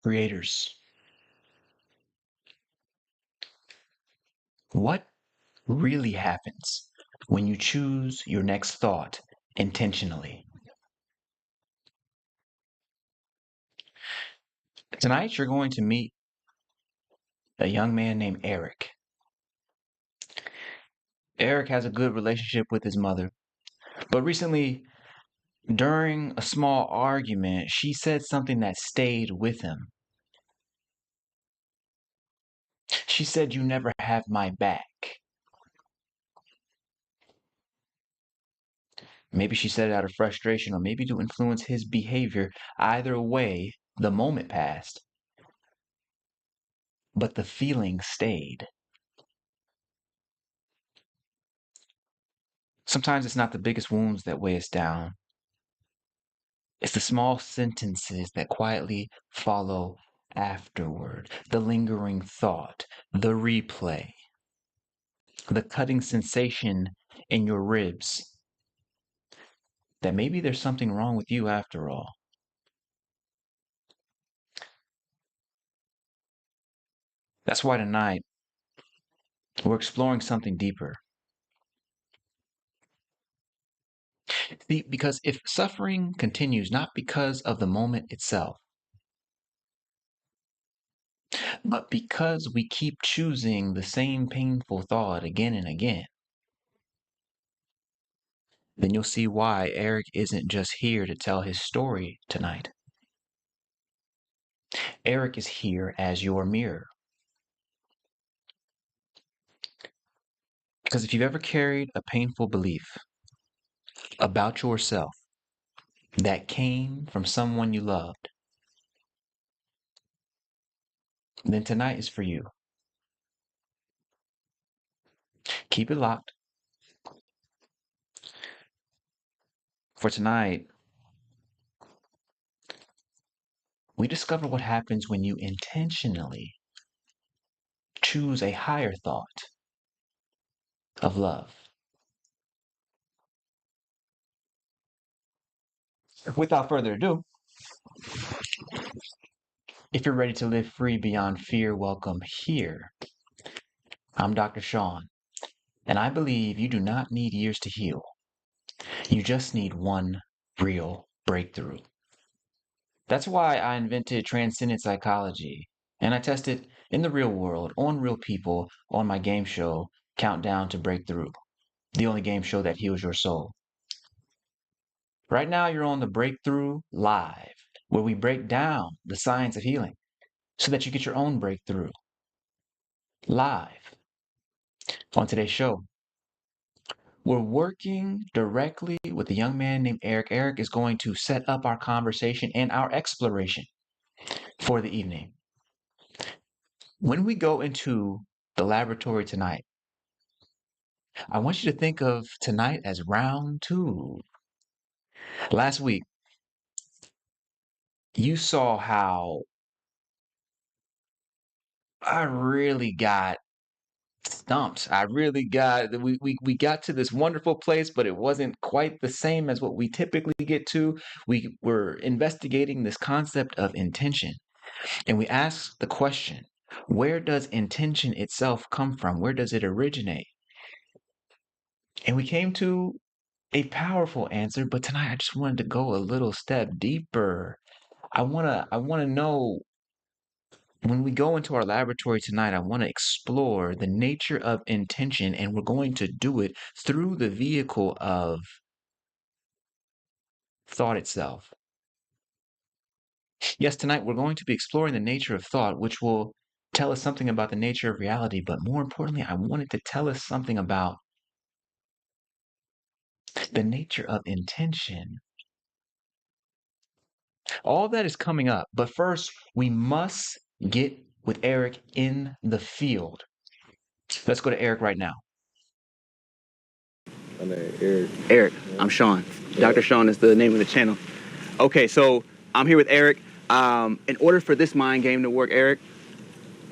creators. What really happens when you choose your next thought intentionally? Tonight, you're going to meet a young man named Eric. Eric has a good relationship with his mother, but recently, during a small argument, she said something that stayed with him. She said, "You never have my back." Maybe she said it out of frustration or maybe to influence his behavior. Either way, the moment passed, but the feeling stayed. Sometimes it's not the biggest wounds that weigh us down. It's the small sentences that quietly follow afterward, the lingering thought, the replay, the cutting sensation in your ribs that maybe there's something wrong with you after all. That's why tonight we're exploring something deeper. See, because if suffering continues not because of the moment itself, but because we keep choosing the same painful thought again and again, then you'll see why Eric isn't just here to tell his story tonight. Eric is here as your mirror. Because if you've ever carried a painful belief about yourself that came from someone you loved, then tonight is for you. Keep it locked. For tonight, we discover what happens when you intentionally choose a higher thought of love. Without further ado, if you're ready to live free beyond fear, welcome here. I'm Dr. Shawn, and I believe you do not need years to heal. You just need one real breakthrough. That's why I invented Transcendent Psychology, and I test it in the real world, on real people, on my game show, Countdown to Breakthrough, the only game show that heals your soul. Right now, you're on the Breakthrough Live, where we break down the science of healing so that you get your own breakthrough. Live. On today's show, we're working directly with a young man named Eric. Eric is going to set up our conversation and our exploration for the evening. When we go into the laboratory tonight, I want you to think of tonight as round two. Last week, you saw how I really got stumped. We got to this wonderful place, but it wasn't quite the same as what we typically get to. We were investigating this concept of intention, and we asked the question, where does intention itself come from? Where does it originate? And we came to a powerful answer, but tonight I just wanted to go a little step deeper. I wanna know, when we go into our laboratory tonight, I want to explore the nature of intention, and we're going to do it through the vehicle of thought itself. Yes, tonight we're going to be exploring the nature of thought, which will tell us something about the nature of reality, but more importantly, I wanted to tell us something about the nature of intention. All that is coming up, but first, we must get with Eric in the field. Let's go to Eric right now. My name Eric. Eric, I'm Shawn. Dr. Shawn is the name of the channel. Okay, so I'm here with Eric. In order for this mind game to work, Eric,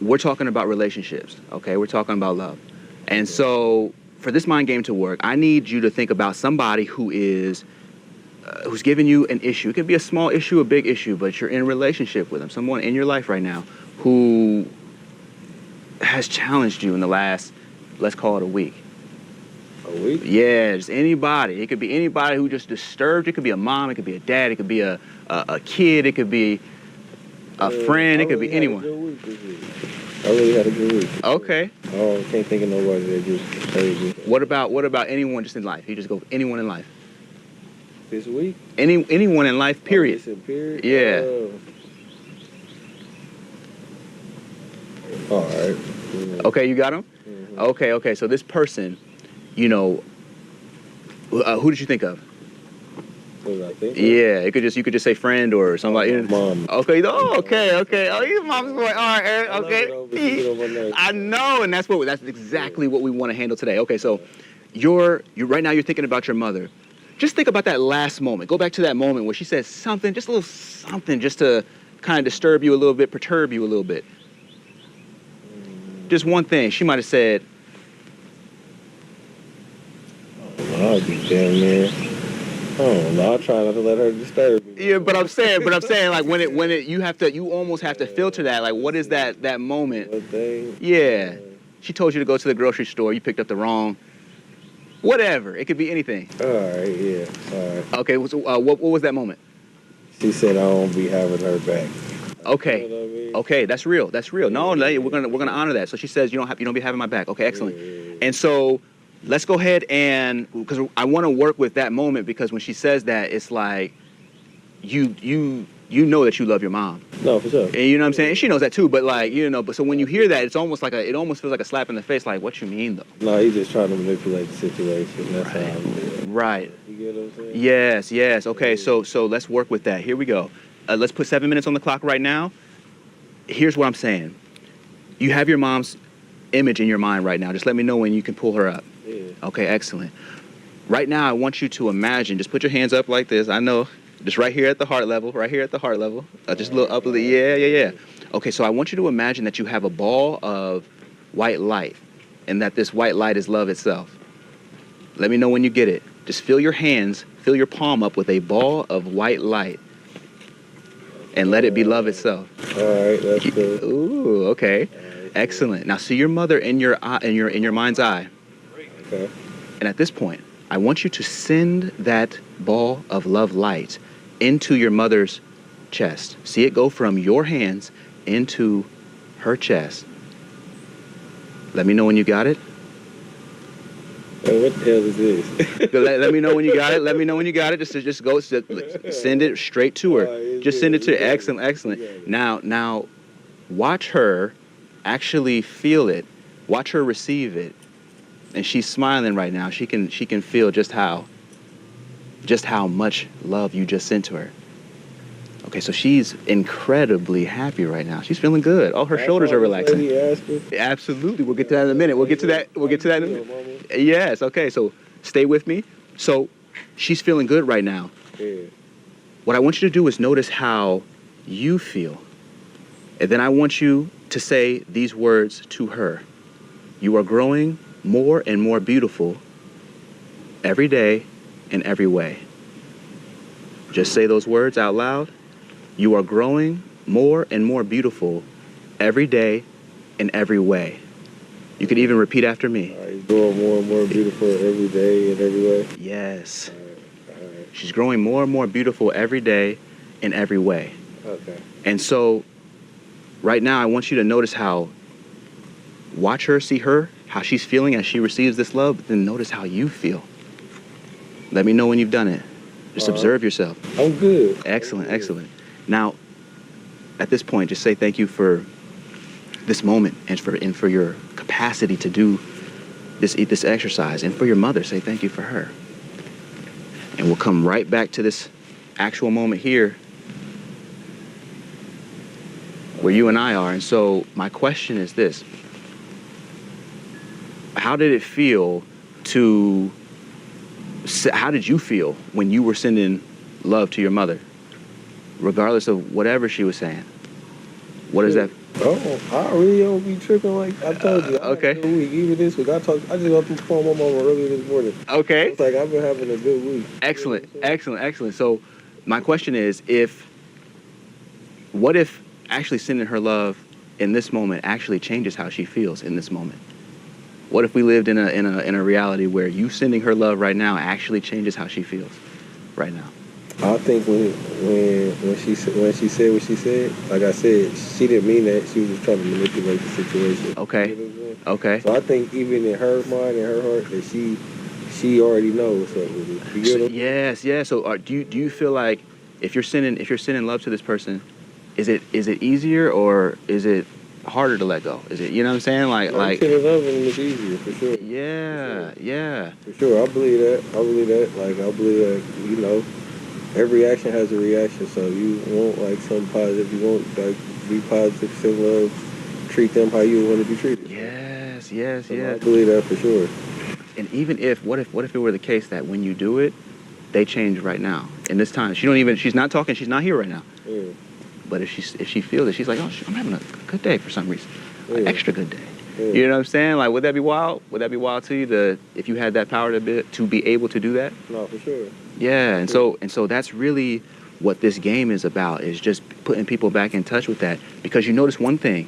we're talking about relationships, okay? We're talking about love. And so for this mind game to work, I need you to think about somebody who is who's giving you an issue. It could be a small issue, a big issue, but you're in a relationship with them. Someone in your life right now who has challenged you in the last, let's call it a week. A week? Yeah, just anybody. It could be anybody who just disturbed you. It could be a mom, it could be a dad, it could be a kid, it could be a friend, it could be anyone. I really had a good week. Okay. Oh, can't think of nobody that just disturbed me. What about anyone just in life? You just go anyone in life. This week? Anyone in life, period. Oh, period? Yeah. All right. Okay, you got him? Mm-hmm. Okay. So this person, you know, who did you think of? What did I think? Yeah, you could just say friend or somebody. Mom. Okay. Okay. Oh, your mom's boy. All right, Eric. Okay. I know, and that's exactly what we want to handle today. Okay, so you're right now you're thinking about your mother. Just think about that last moment. Go back to that moment where she said something, just a little something, just to kind of disturb you a little bit, perturb you a little bit. Just one thing. She might have said, I'll be damn, man. Oh, I'll try not to let her disturb me. yeah, but I'm saying, like when it, you almost have to filter that. Like, what is that moment? What thing? Yeah. She told you to go to the grocery store. You picked up the wrong, whatever. It could be anything. All right, yeah. All right. Okay, so, what was that moment? She said I won't be having her back. Okay. You know what I mean? Okay, that's real. No, we're gonna honor that. So she says you don't be having my back. Okay, excellent. Yeah. And so let's go ahead and, because I want to work with that moment, because when she says that, it's like you know that you love your mom. No, for sure. And you know what I'm saying? And she knows that too, but like, but so when you hear that, it almost feels like a slap in the face. Like, what you mean though? No, he's just trying to manipulate the situation. That's how I'm doing. Right. You get what I'm saying? Yes. Okay, so let's work with that. Here we go. Let's put 7 minutes on the clock right now. Here's what I'm saying. You have your mom's image in your mind right now. Just let me know when you can pull her up. Yeah. Okay, excellent. Right now, I want you to imagine, just put your hands up like this. I know, just right here at the heart level, just a little up, yeah. Okay, so I want you to imagine that you have a ball of white light, and that this white light is love itself. Let me know when you get it. Just fill your palm up with a ball of white light, and let it be love itself. All right, that's good. Ooh, okay. Right, Excellent. Now see your mother in your mind's eye. Okay. And at this point, I want you to send that ball of love light into your mother's chest. See it go from your hands into her chest. Let me know when you got it. Hey, what the hell is this? Let me know when you got it. Just go. Send it straight to her. Just send it to her. Excellent. Now, watch her actually feel it. Watch her receive it, and she's smiling right now. She can feel just how much love you just sent to her. Okay, so she's incredibly happy right now. She's feeling good. Oh, her shoulders are relaxing. Absolutely. We'll get to that in a minute. We'll get to that in a minute. Yes. Okay. So stay with me. So she's feeling good right now. Yeah. What I want you to do is notice how you feel. And then I want you to say these words to her. You are growing more and more beautiful every day in every way. Just say those words out loud. You are growing more and more beautiful every day in every way. You could even repeat after me. All right, he's growing more and more beautiful every day in every way. Yes. All right. She's growing more and more beautiful every day in every way. Okay. And so right now I want you to notice watch her, see her, how she's feeling as she receives this love, but then notice how you feel. Let me know when you've done it. Just observe yourself. I'm good. Excellent. Now, at this point, just say thank you for this moment and for your capacity to do this exercise, and for your mother, say thank you for her. And we'll come right back to this actual moment here where you and I are. And so my question is this: how did you feel when you were sending love to your mother, regardless of whatever she was saying? What is that? Oh, I really don't be tripping like I told you. I had a Okay. good week. Even this week, I just got through phone my mama earlier this morning. So Okay. it's like I've been having a good week. You know what Excellent. I'm saying? Excellent. Excellent. So, my question is, what if actually sending her love in this moment actually changes how she feels in this moment? What if we lived in a reality where you sending her love right now actually changes how she feels right now? I think when she said what she said, like I said, she didn't mean that. She was just trying to manipulate the situation. You Okay. know what I'm saying? Okay. So I think even in her mind and her heart that she already knows what's up with it. You So, get what I'm saying? yes. Yes. So, do you feel like if you're sending love to this person, is it easier or is it harder to let go? Is it, you know what I'm saying? Like No, you like said it up and it's easier for sure. For sure. yeah, yeah. For sure. I believe that. I believe that. Like I believe that, every action has a reaction. So you want like something positive. You want like be positive, send love, treat them how you want to be treated. Yes, yes, So I yes. believe that for sure. And even if what if it were the case that when you do it, they change right now. In this time, she's not talking, she's not here right now. Yeah. But if she feels it, she's like, oh, I'm having a good day for some reason, an Yeah. extra good day. Yeah. You know what I'm saying? Like, would that be wild? Would that be wild to you? If you had that power to be able to do that? No, for sure. Yeah, For and sure. so that's really what this game is about, is just putting people back in touch with that. Because you notice one thing,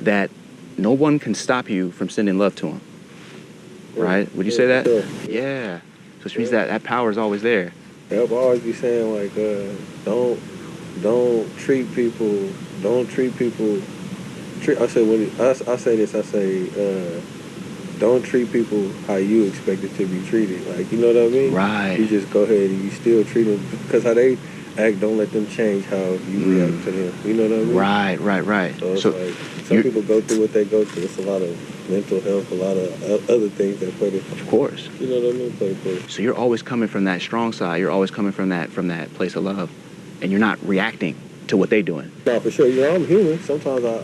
that no one can stop you from sending love to them, Yeah. right? Would you Yeah, say for that? sure. Yeah. So which means Yeah. that power is always there. Yep, I always be saying like, don't treat people, don't treat people. I say I say this. I say, don't treat people how you expect it to be treated. Like, you know what I mean? You Right. just go ahead and you still treat them because how they act. Don't let them change how you react to them. You know what I mean? Right, right, right. So it's So like some you're, people go through what they go through. It's a lot of mental health, a lot of other things that play the, of course. you know what I mean? Play the part. So you're always coming from that strong side. You're always coming from that place of love, and you're not reacting to what they're doing. No, for sure. I'm human. Sometimes I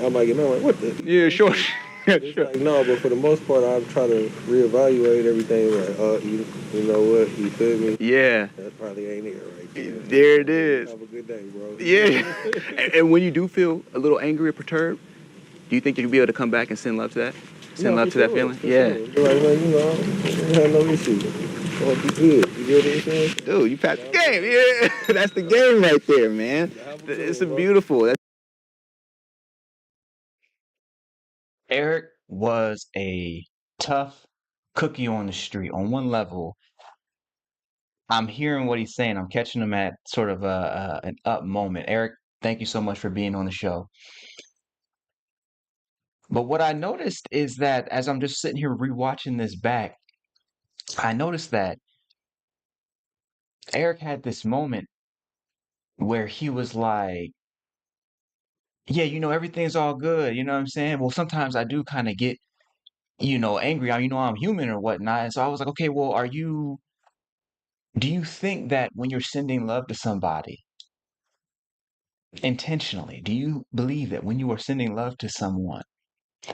might get mad like, what the? You Yeah, know what sure. I'm saying? Yeah, It's sure. like no, but for the most part, I try to reevaluate everything. Like, you know what? You feel me? Yeah. That probably ain't it right there. There it is. Have a good day, bro. Yeah. And when you do feel a little angry or perturbed, do you think you'll be able to come back and send love to that? Send No, love for to that sure, feeling? for Yeah. sure. Be like, man, I don't have no issue. I'll be good. You get what I'm saying? Dude, you passed the game. Yeah. That's the game right there, man. Have a It's good a one, bro. beautiful. Eric was a tough cookie on the street. On one level, I'm hearing what he's saying. I'm catching him at sort of an up moment. Eric, thank you so much for being on the show. But what I noticed is that as I'm just sitting here rewatching this back, I noticed that Eric had this moment where he was like, yeah, everything's all good. You know what I'm saying? Well, sometimes I do kind of get, angry. I'm human or whatnot. And so I was like, okay, well, do you think that when you're sending love to somebody intentionally, do you believe that when you are sending love to someone,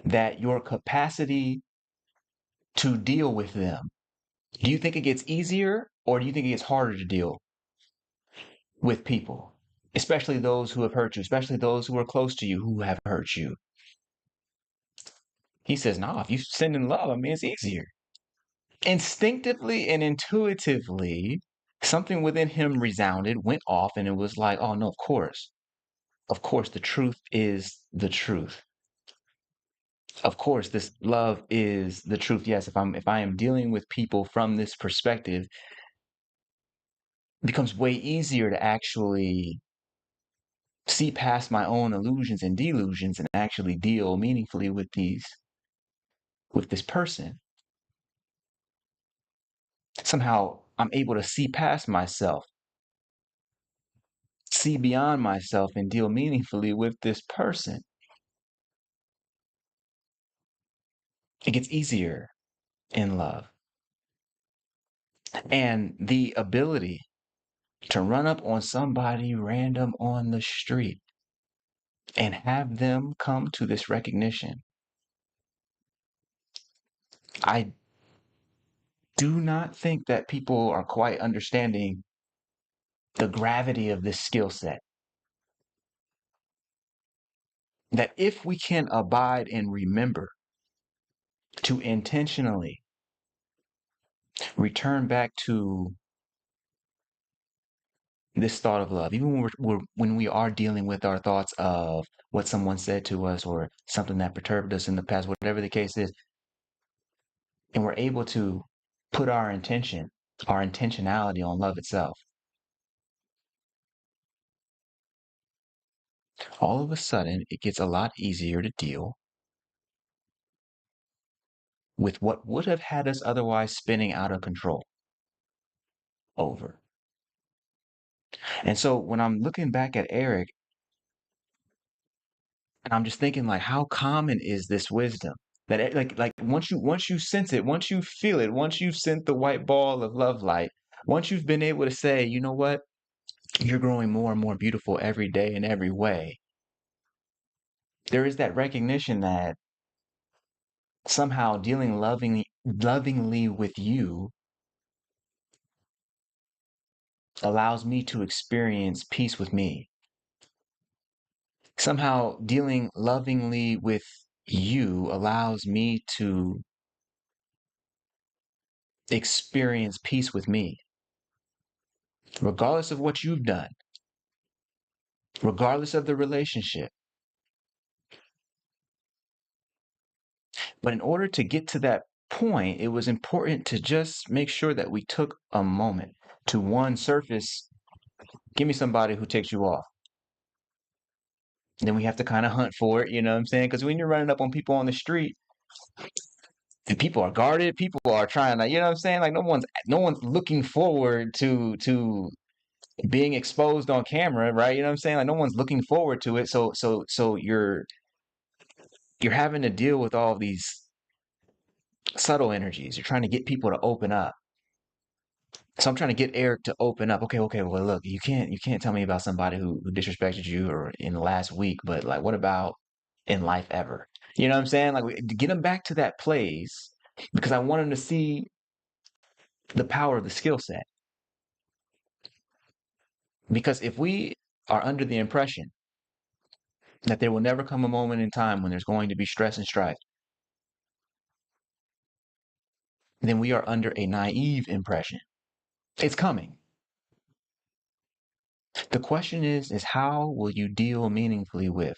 that your capacity to deal with them, do you think it gets easier or do you think it gets harder to deal with people, especially those who have hurt you, especially those who are close to you who have hurt you? He says, no, if you send in love, I mean, it's easier. Instinctively and intuitively, something within him resounded, went off, and it was like, oh, no, of course. Of course, the truth is the truth. Of course, this love is the truth. Yes, if I am dealing with people from this perspective, it becomes way easier to actually see past my own illusions and delusions and actually deal meaningfully with this person. Somehow I'm able to see past myself, see beyond myself, and deal meaningfully with this person. It gets easier in love. And the ability to run up on somebody random on the street and have them come to this recognition. I do not think that people are quite understanding the gravity of this skill set. that if we can abide and remember to intentionally return back to this thought of love, even when we are dealing with our thoughts of what someone said to us or something that perturbed us in the past, whatever the case is, and we're able to put our intentionality on love itself, all of a sudden it gets a lot easier to deal with what would have had us otherwise spinning out of control over. And so when I'm looking back at Eric, and I'm just thinking like, how common is this wisdom? That like once you sense it, once you feel it, once you've sent the white ball of love light, once you've been able to say, you know what, you're growing more and more beautiful every day in every way, there is that recognition that somehow dealing lovingly with you allows me to experience peace with me. Somehow dealing lovingly with you allows me to experience peace with me, regardless of what you've done, regardless of the relationship. But in order to get to that point, it was important to just make sure that we took a moment to one surface, give me somebody who takes you off. Then we have to kind of hunt for it, you know what I'm saying? Because when you're running up on people on the street, and people are guarded, people are trying to, you know what I'm saying? Like no one's looking forward to being exposed on camera, right? You know what I'm saying? Like no one's looking forward to it. So you're having to deal with all of these subtle energies. You're trying to get people to open up. So I'm trying to get Eric to open up. Okay, well look, you can't tell me about somebody who disrespected you or in the last week, but like what about in life ever? You know what I'm saying? Like get him back to that place because I want him to see the power of the skill set. Because if we are under the impression that there will never come a moment in time when there's going to be stress and strife, then we are under a naive impression. It's coming. The question is how will you deal meaningfully with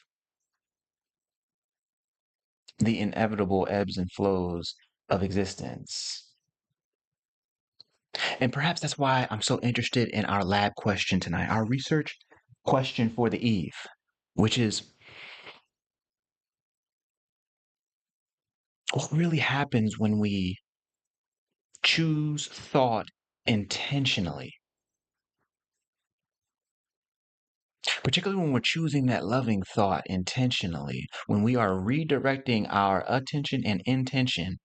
the inevitable ebbs and flows of existence? And perhaps that's why I'm so interested in our lab question tonight, our research question for the Eve, which is what really happens when we choose thought intentionally, particularly when we're choosing that loving thought intentionally, when we are redirecting our attention and intention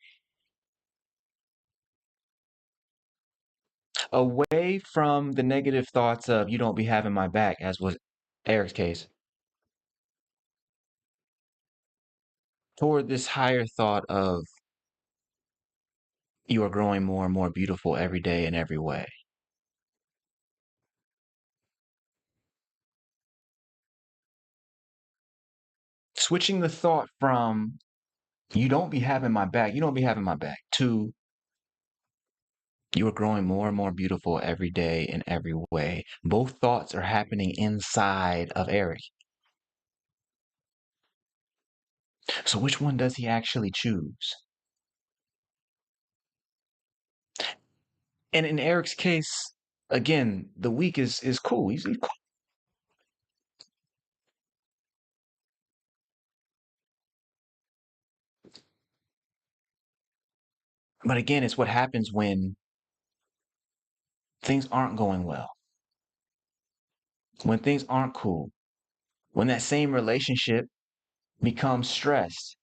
away from the negative thoughts of you don't be having my back, as was Eric's case, toward this higher thought of you are growing more and more beautiful every day in every way. Switching the thought from you don't be having my back, you don't be having my back, to you are growing more and more beautiful every day in every way. Both thoughts are happening inside of Eric. So which one does he actually choose? And in Eric's case, again, the week is cool. He's cool. But again, it's what happens when things aren't going well, when things aren't cool, when that same relationship becomes stressed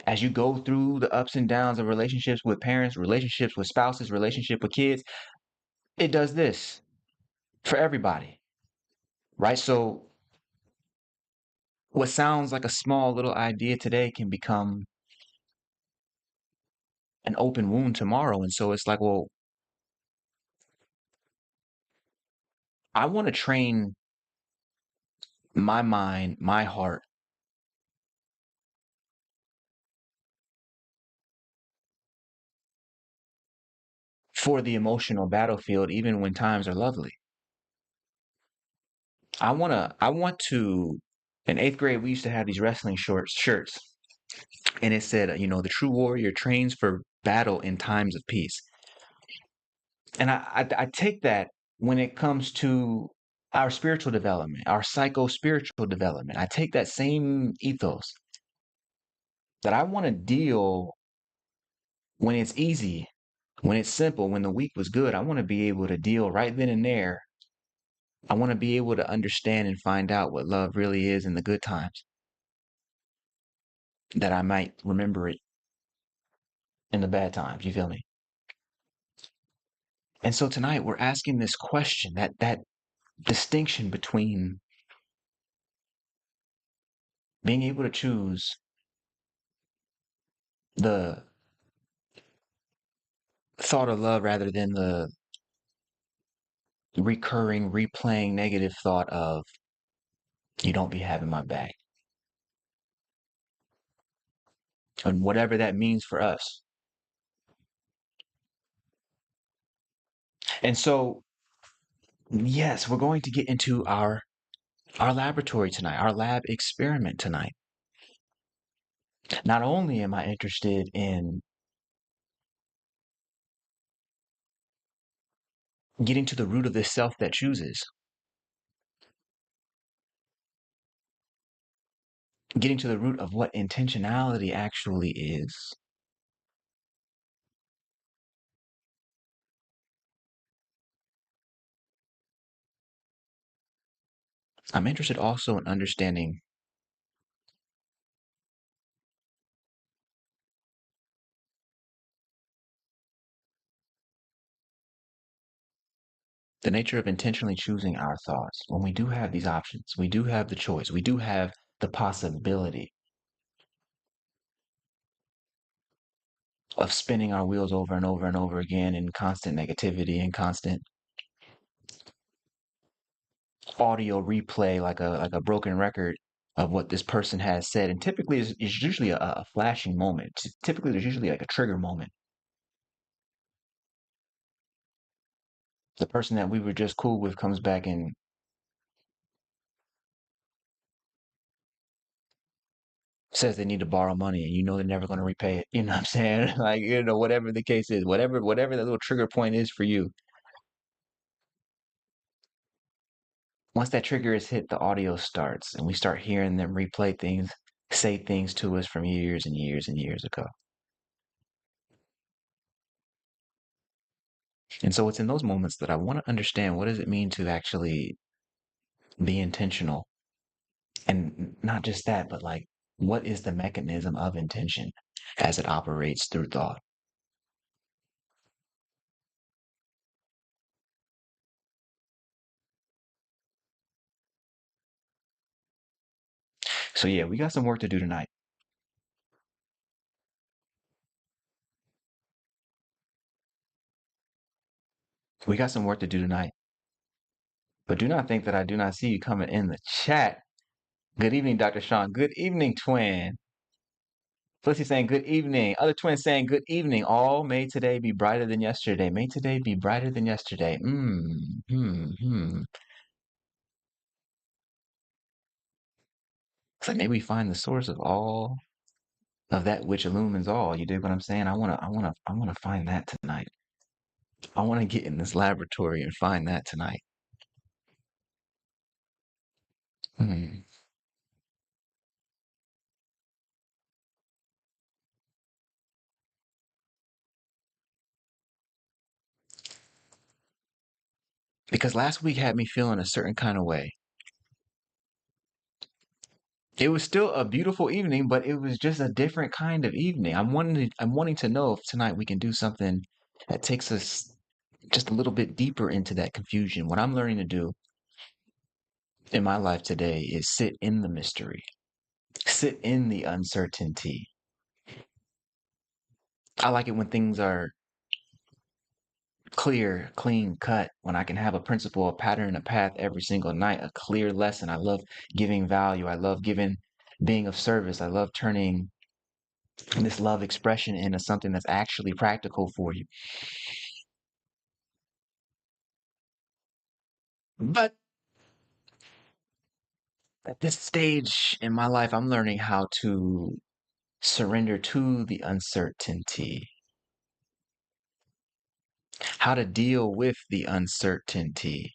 as you go through the ups and downs of relationships with parents, relationships with spouses, relationship with kids. It does this for everybody, right? So what sounds like a small little idea today can become an open wound tomorrow. And so it's like, well, I want to train my mind, my heart for the emotional battlefield, even when times are lovely. I want to, in eighth grade, we used to have these wrestling shirts, and it said, the true warrior trains for battle in times of peace. And I take that when it comes to our spiritual development, our psycho-spiritual development. I take that same ethos that I want to deal when it's easy, when it's simple, when the week was good. I want to be able to deal right then and there. I want to be able to understand and find out what love really is in the good times, that I might remember it in the bad times. You feel me? And so tonight we're asking this question, that distinction between being able to choose the thought of love rather than the recurring, replaying negative thought of you don't be having my back, and whatever that means for us. And so, yes, we're going to get into our laboratory tonight, our lab experiment tonight. Not only am I interested in getting to the root of this self that chooses, getting to the root of what intentionality actually is, I'm interested also in understanding the nature of intentionally choosing our thoughts. When we do have these options, we do have the choice, we do have the possibility of spinning our wheels over and over and over again in constant negativity and constant audio replay, like a broken record of what this person has said. And typically is usually a flashing moment. Typically there's usually like a trigger moment. The person that we were just cool with comes back and says they need to borrow money, and they're never going to repay it. You know what I'm saying? Like, whatever the case is, whatever that little trigger point is for you. Once that trigger is hit, the audio starts, and we start hearing them replay things, say things to us from years and years and years ago. And so it's in those moments that I want to understand, what does it mean to actually be intentional? And not just that, but like, what is the mechanism of intention as it operates through thought? So yeah, we got some work to do tonight. We got some work to do tonight. But do not think that I do not see you coming in the chat. Good evening, Dr. Shawn. Good evening, twin. Felicity saying good evening. Other twin saying good evening. All may today be brighter than yesterday. May today be brighter than yesterday. It's like, maybe we find the source of all of that which illumines all. You dig what I'm saying? I wanna find that tonight. I wanna get in this laboratory and find that tonight. Hmm. Because last week had me feeling a certain kind of way. It was still a beautiful evening, but it was just a different kind of evening. I'm wanting to know if tonight we can do something that takes us just a little bit deeper into that confusion. What I'm learning to do in my life today is sit in the mystery, sit in the uncertainty. I like it when things are clear, clean cut, when I can have a principle, a pattern, a path every single night, a clear lesson. I love giving value. I love being of service. I love turning this love expression into something that's actually practical for you. But at this stage in my life, I'm learning how to surrender to the uncertainty, how to deal with the uncertainty,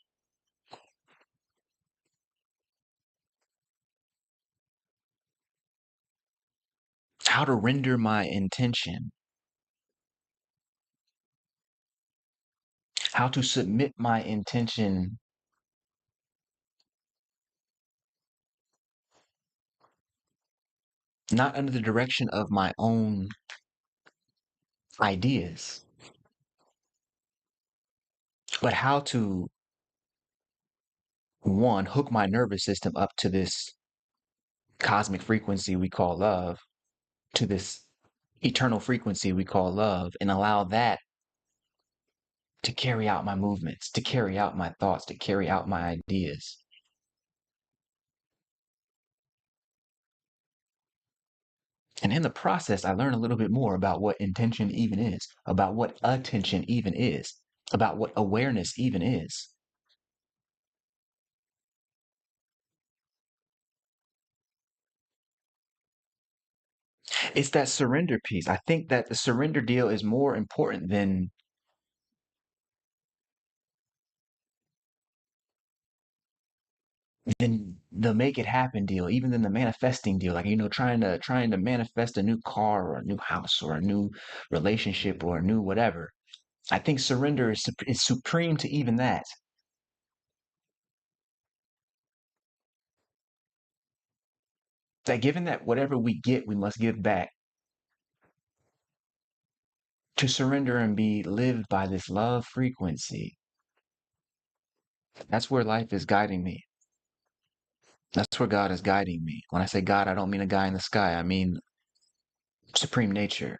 how to render my intention, how to submit my intention not under the direction of my own ideas, but how to, one, hook my nervous system up to this cosmic frequency we call love, to this eternal frequency we call love, and allow that to carry out my movements, to carry out my thoughts, to carry out my ideas. And in the process, I learn a little bit more about what intention even is, about what attention even is, about what awareness even is. It's that surrender piece. I think that the surrender deal is more important than the make it happen deal, even than the manifesting deal. Like, trying to manifest a new car or a new house or a new relationship or a new whatever. I think surrender is supreme to even that. That given that whatever we get, we must give back. To surrender and be lived by this love frequency. That's where life is guiding me. That's where God is guiding me. When I say God, I don't mean a guy in the sky. I mean supreme nature.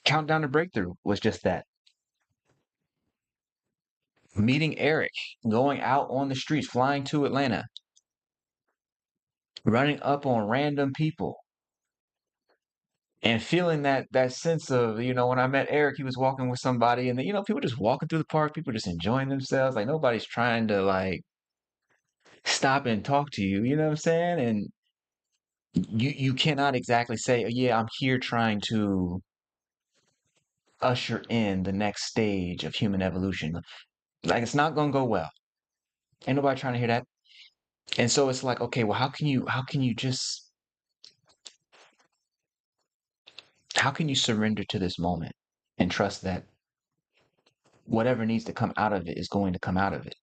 Countdown to Breakthrough was just that. Meeting Eric, going out on the streets, flying to Atlanta, running up on random people, and feeling that sense of, when I met Eric, he was walking with somebody, and then, people just walking through the park, people just enjoying themselves, like nobody's trying to like stop and talk to you, you know what I'm saying? And you cannot exactly say, "Oh, yeah, I'm here trying to usher in the next stage of human evolution." Like it's not gonna go well. Ain't nobody trying to hear that. And so it's like, okay, well, how can you surrender to this moment and trust that whatever needs to come out of it is going to come out of it?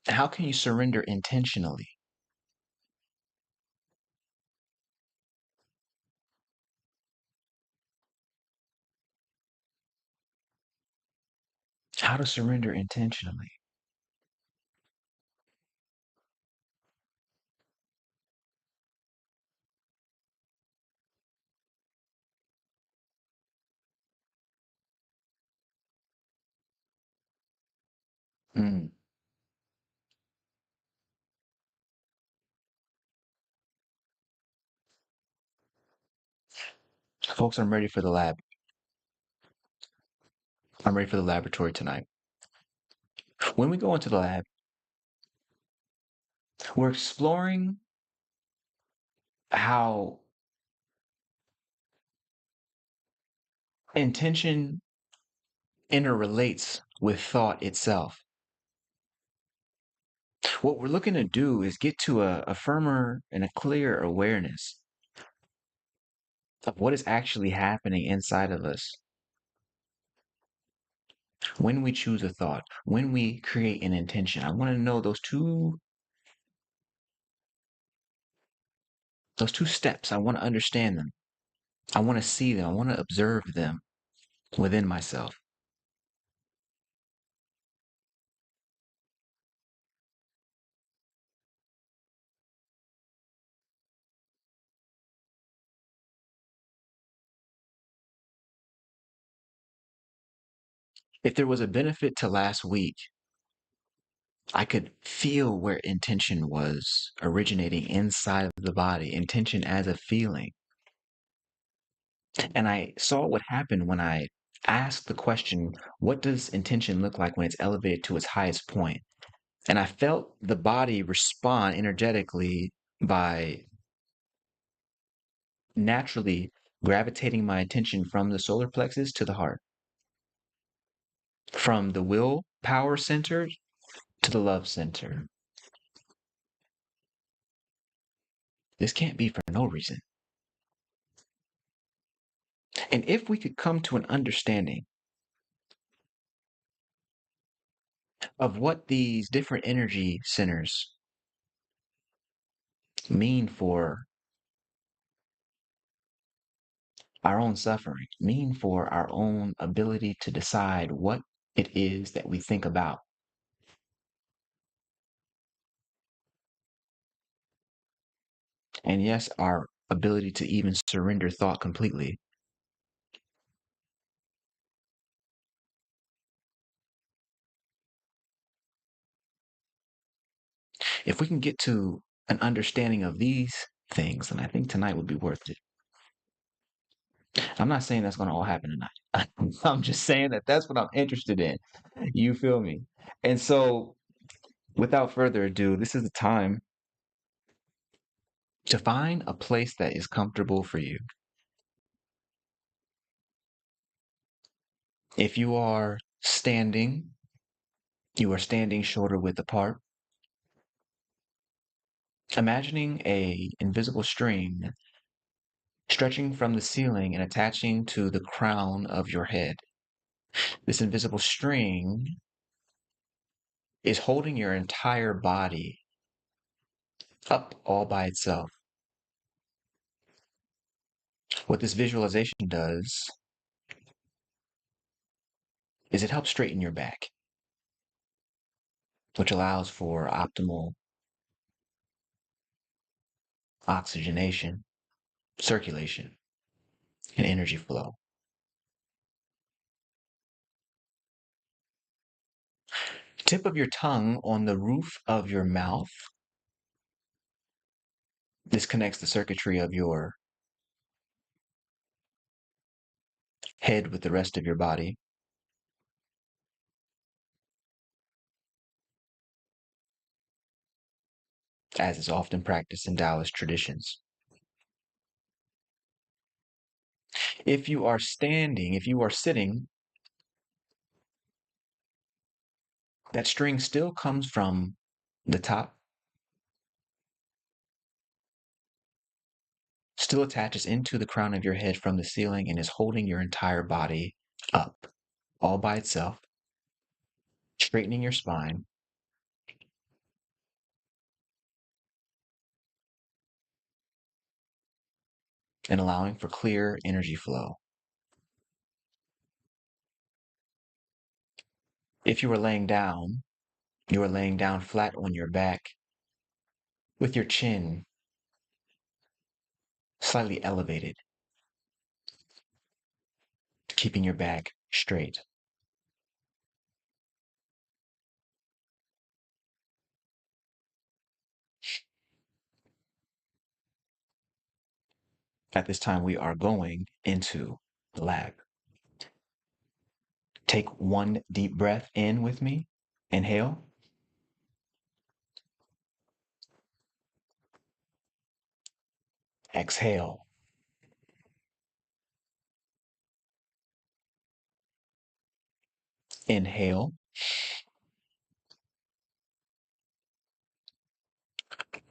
How can you surrender intentionally? How to surrender intentionally? Mm. Folks, I'm ready for the lab. I'm ready for the laboratory tonight. When we go into the lab, we're exploring how intention interrelates with thought itself. What we're looking to do is get to a firmer and a clear awareness of what is actually happening inside of us when we choose a thought, when we create an intention. I want to know those two steps. I want to understand them. I want to see them. I want to observe them within myself. If there was a benefit to last week, I could feel where intention was originating inside of the body, intention as a feeling. And I saw what happened when I asked the question, what does intention look like when it's elevated to its highest point? And I felt the body respond energetically by naturally gravitating my attention from the solar plexus to the heart, from the will power center to the love center. This can't be for no reason. And if we could come to an understanding of what these different energy centers mean for our own suffering, mean for our own ability to decide what it is that we think about. And yes, our ability to even surrender thought completely. If we can get to an understanding of these things, then I think tonight would be worth it. I'm not saying that's going to all happen tonight. I'm just saying that that's what I'm interested in. You feel me? And so, without further ado, this is the time to find a place that is comfortable for you. If you are standing, you are standing shoulder width apart. Imagining a invisible string stretching from the ceiling and attaching to the crown of your head. This invisible string is holding your entire body up all by itself. What this visualization does is it helps straighten your back, which allows for optimal oxygenation, circulation, and energy flow. Tip of your tongue on the roof of your mouth. This connects the circuitry of your head with the rest of your body, as is often practiced in Taoist traditions. If you are standing, if you are sitting, that string still comes from the top, still attaches into the crown of your head from the ceiling and is holding your entire body up all by itself, straightening your spine, and allowing for clear energy flow. If you are laying down, you are laying down flat on your back with your chin slightly elevated, keeping your back straight. At this time, we are going into the lab. Take one deep breath in with me. Inhale. Exhale. Inhale.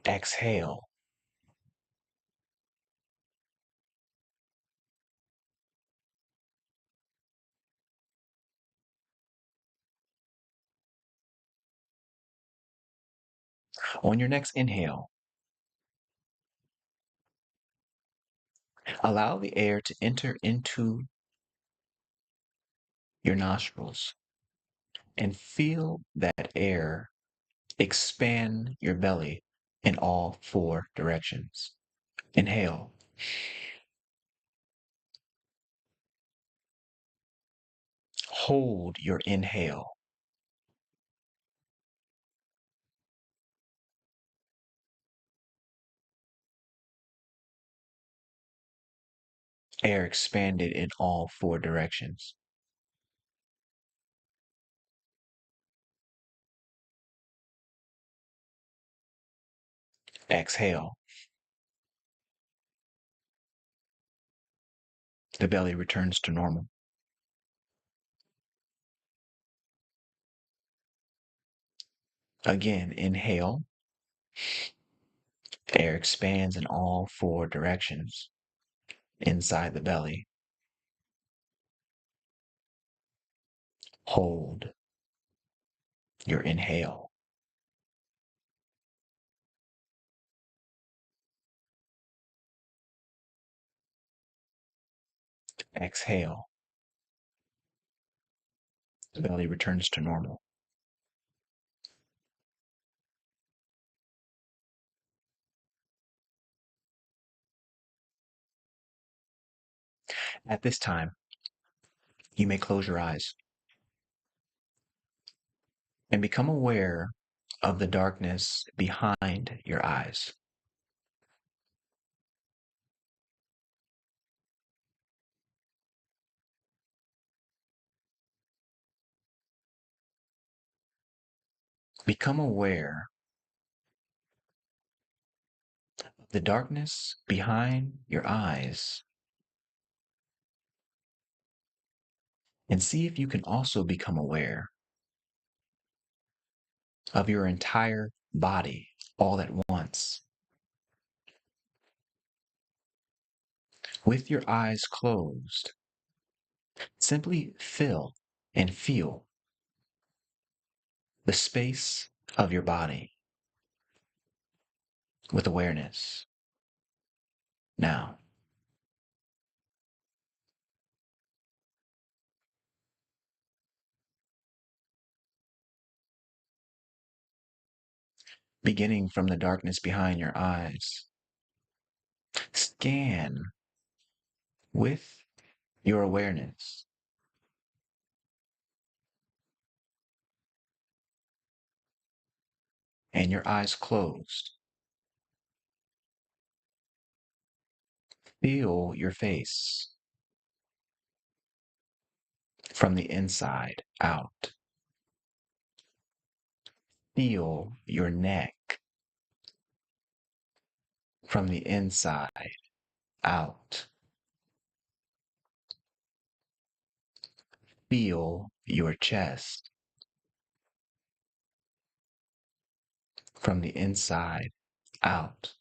Exhale. On your next inhale, allow the air to enter into your nostrils and feel that air expand your belly in all four directions. Inhale. Hold your inhale. Air expanded in all four directions. Exhale. The belly returns to normal. Again, inhale. Air expands in all four directions inside the belly. Hold your inhale. Exhale. The belly returns to normal. At this time, you may close your eyes and become aware of the darkness behind your eyes. Become aware of the darkness behind your eyes and see if you can also become aware of your entire body all at once. With your eyes closed, simply fill and feel the space of your body with awareness. Now, beginning from the darkness behind your eyes, scan with your awareness and your eyes closed. Feel your face from the inside out. Feel your neck from the inside out. Feel your chest from the inside out.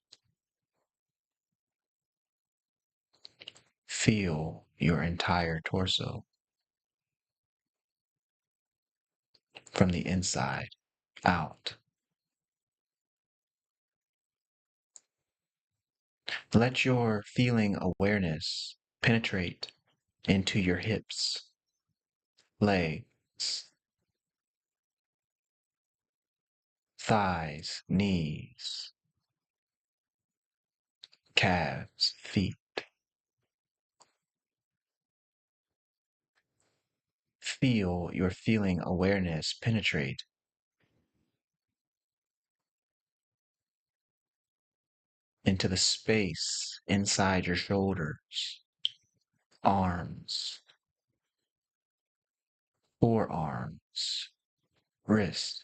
Feel your entire torso from the inside out. Let your feeling awareness penetrate into your hips, legs, thighs, knees, calves, feet. Feel your feeling awareness penetrate into the space inside your shoulders, arms, forearms, wrists,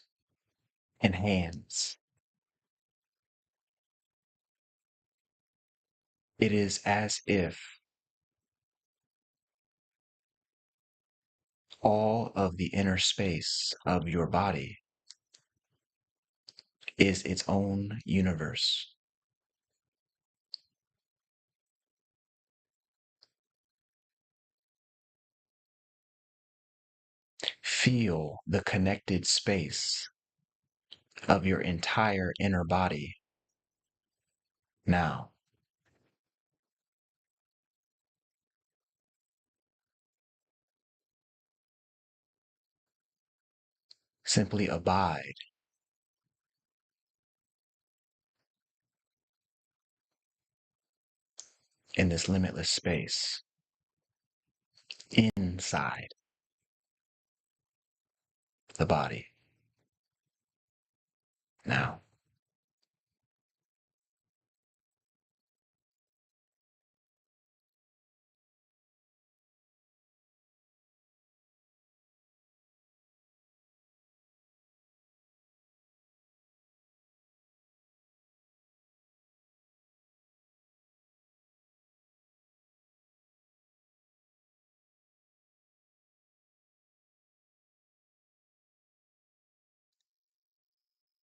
and hands. It is as if all of the inner space of your body is its own universe. Feel the connected space of your entire inner body now. Simply abide in this limitless space inside the body. Now,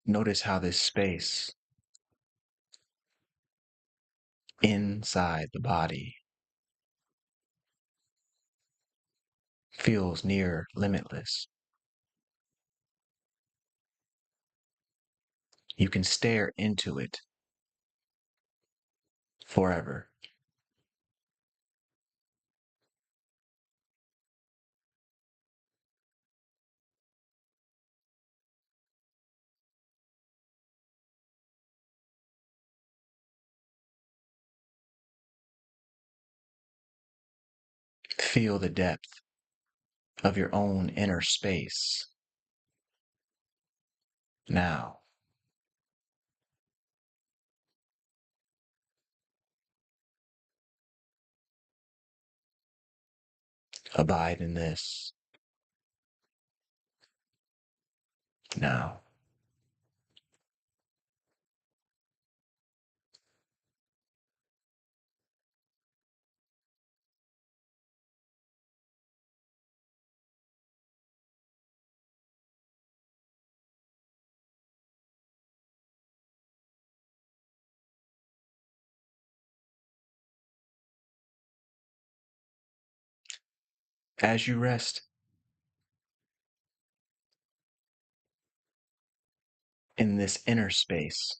notice how this space inside the body feels near limitless. You can stare into it forever. Feel the depth of your own inner space now. Abide in this now. As you rest in this inner space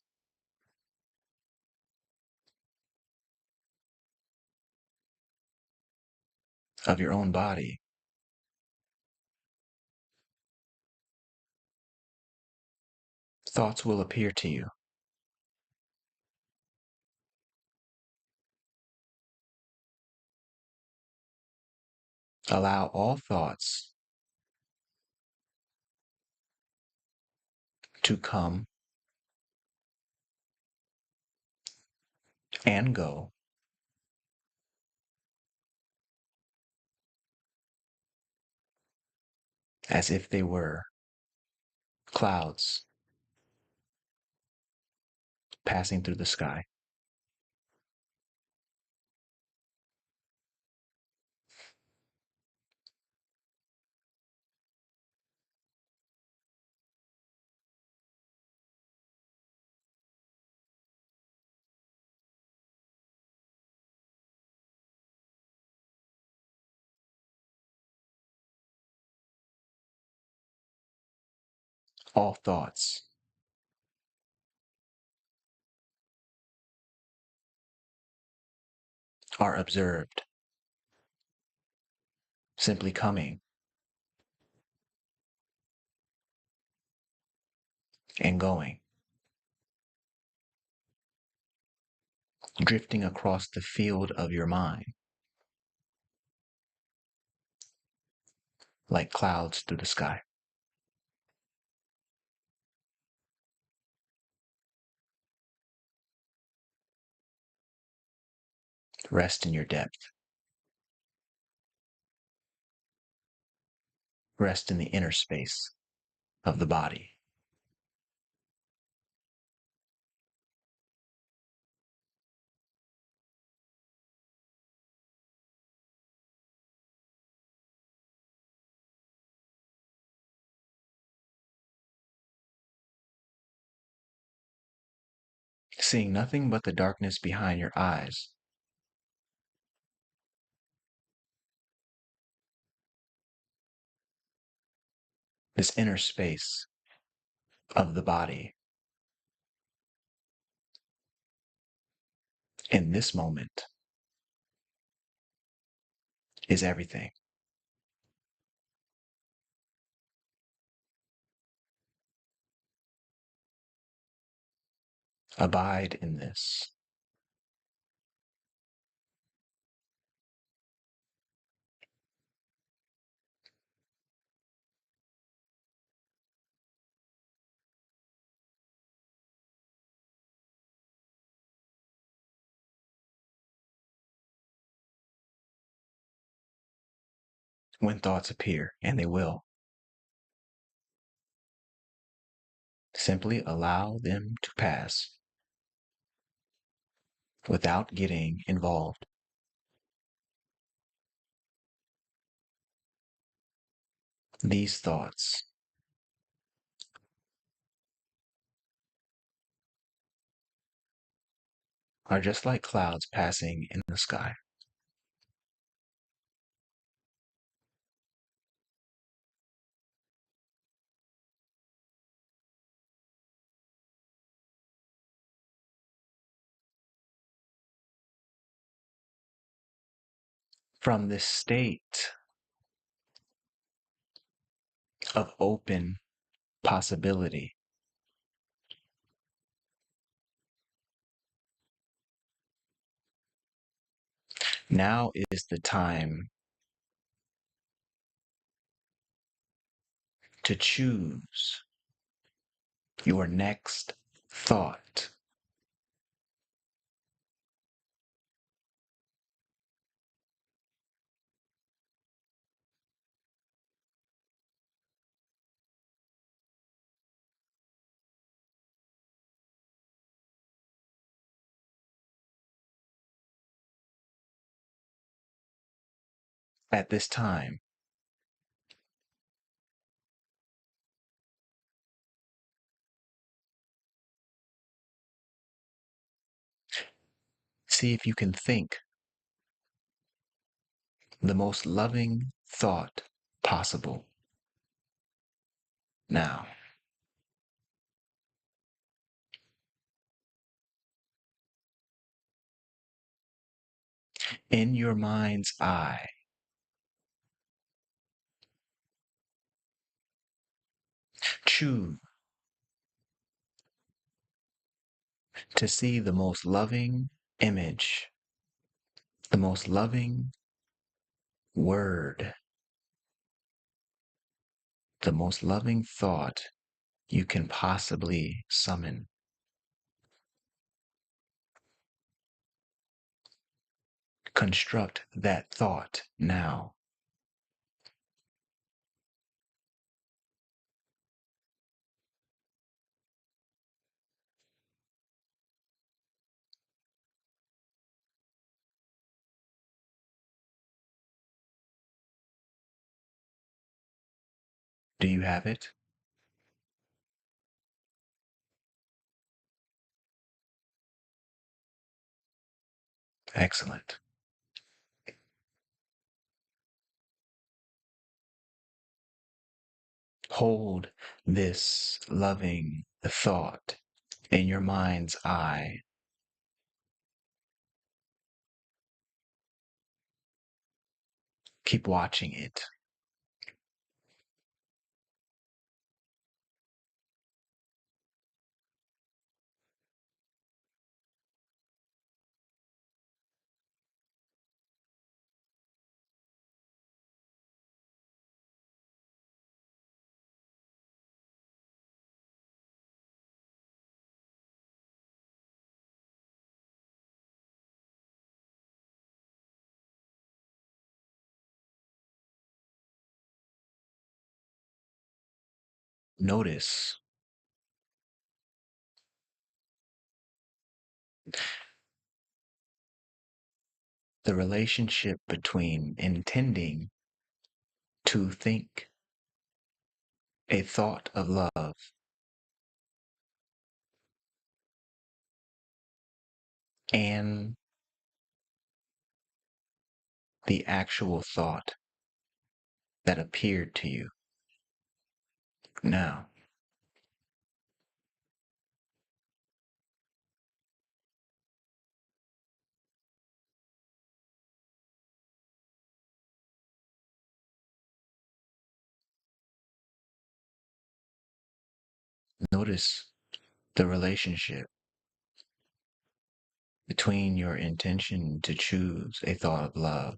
of your own body, thoughts will appear to you. Allow all thoughts to come and go as if they were clouds passing through the sky. All thoughts are observed, simply coming and going, drifting across the field of your mind like clouds through the sky. Rest in your depth. Rest in the inner space of the body. Seeing nothing but the darkness behind your eyes. This inner space of the body in this moment is everything. Abide in this. when thoughts appear, and they will. Simply allow them to pass without getting involved. These thoughts are just like clouds passing in the sky. From this state of open possibility, now is the time to choose your next thought. At this time, see if you can think the most loving thought possible now. In your mind's eye, choose to see the most loving image, the most loving word, the most loving thought you can possibly summon. Construct that thought now. Do you have it? Excellent. Hold this loving thought in your mind's eye. Keep watching it. Notice the relationship between intending to think a thought of love and the actual thought that appeared to you. Now, notice the relationship between your intention to choose a thought of love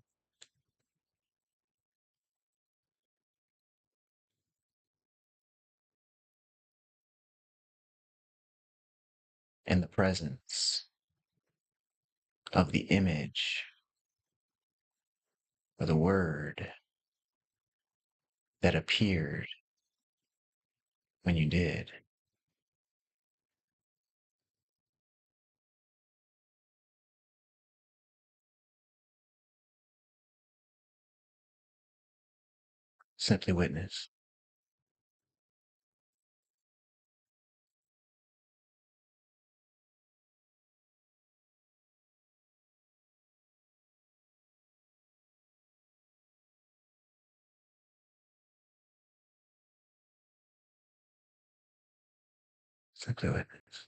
and the presence of the image or the word that appeared when you did. Simply witness. Simply witness.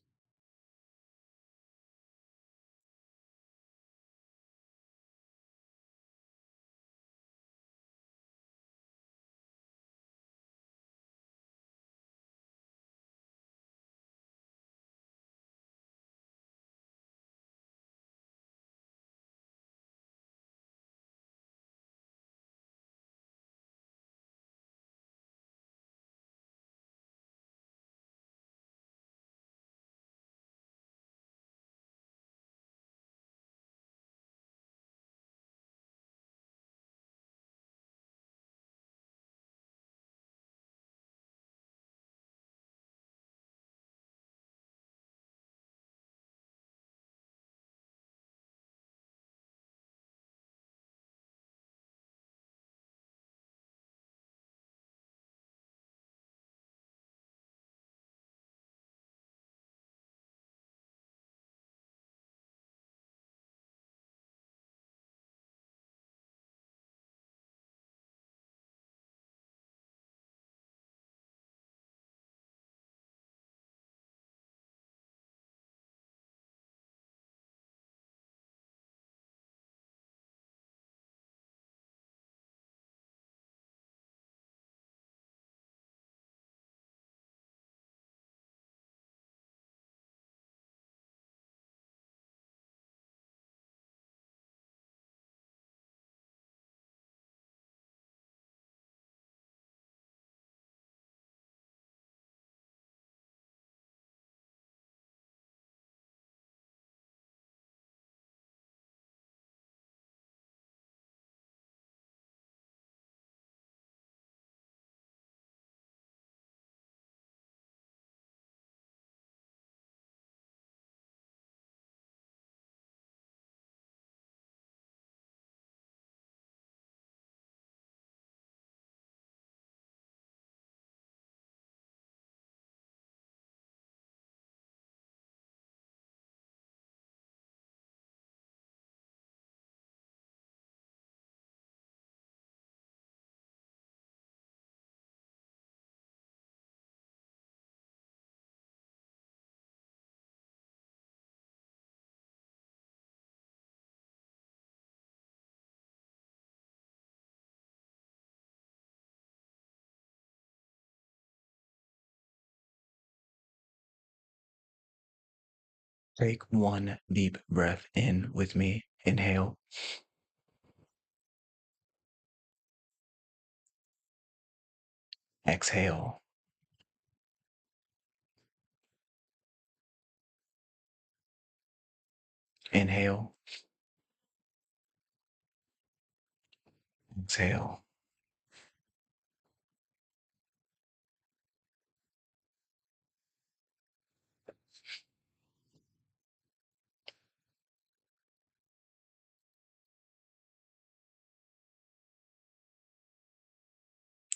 Take one deep breath in with me. Inhale. Exhale. Inhale. Exhale.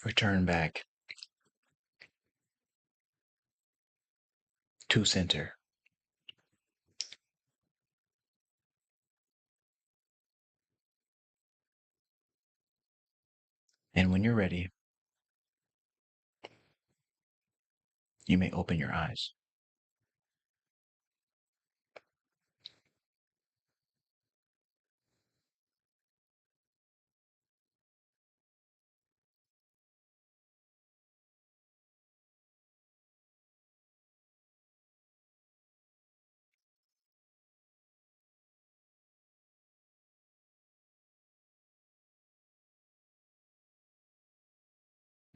Return back to center. And when you're ready, you may open your eyes.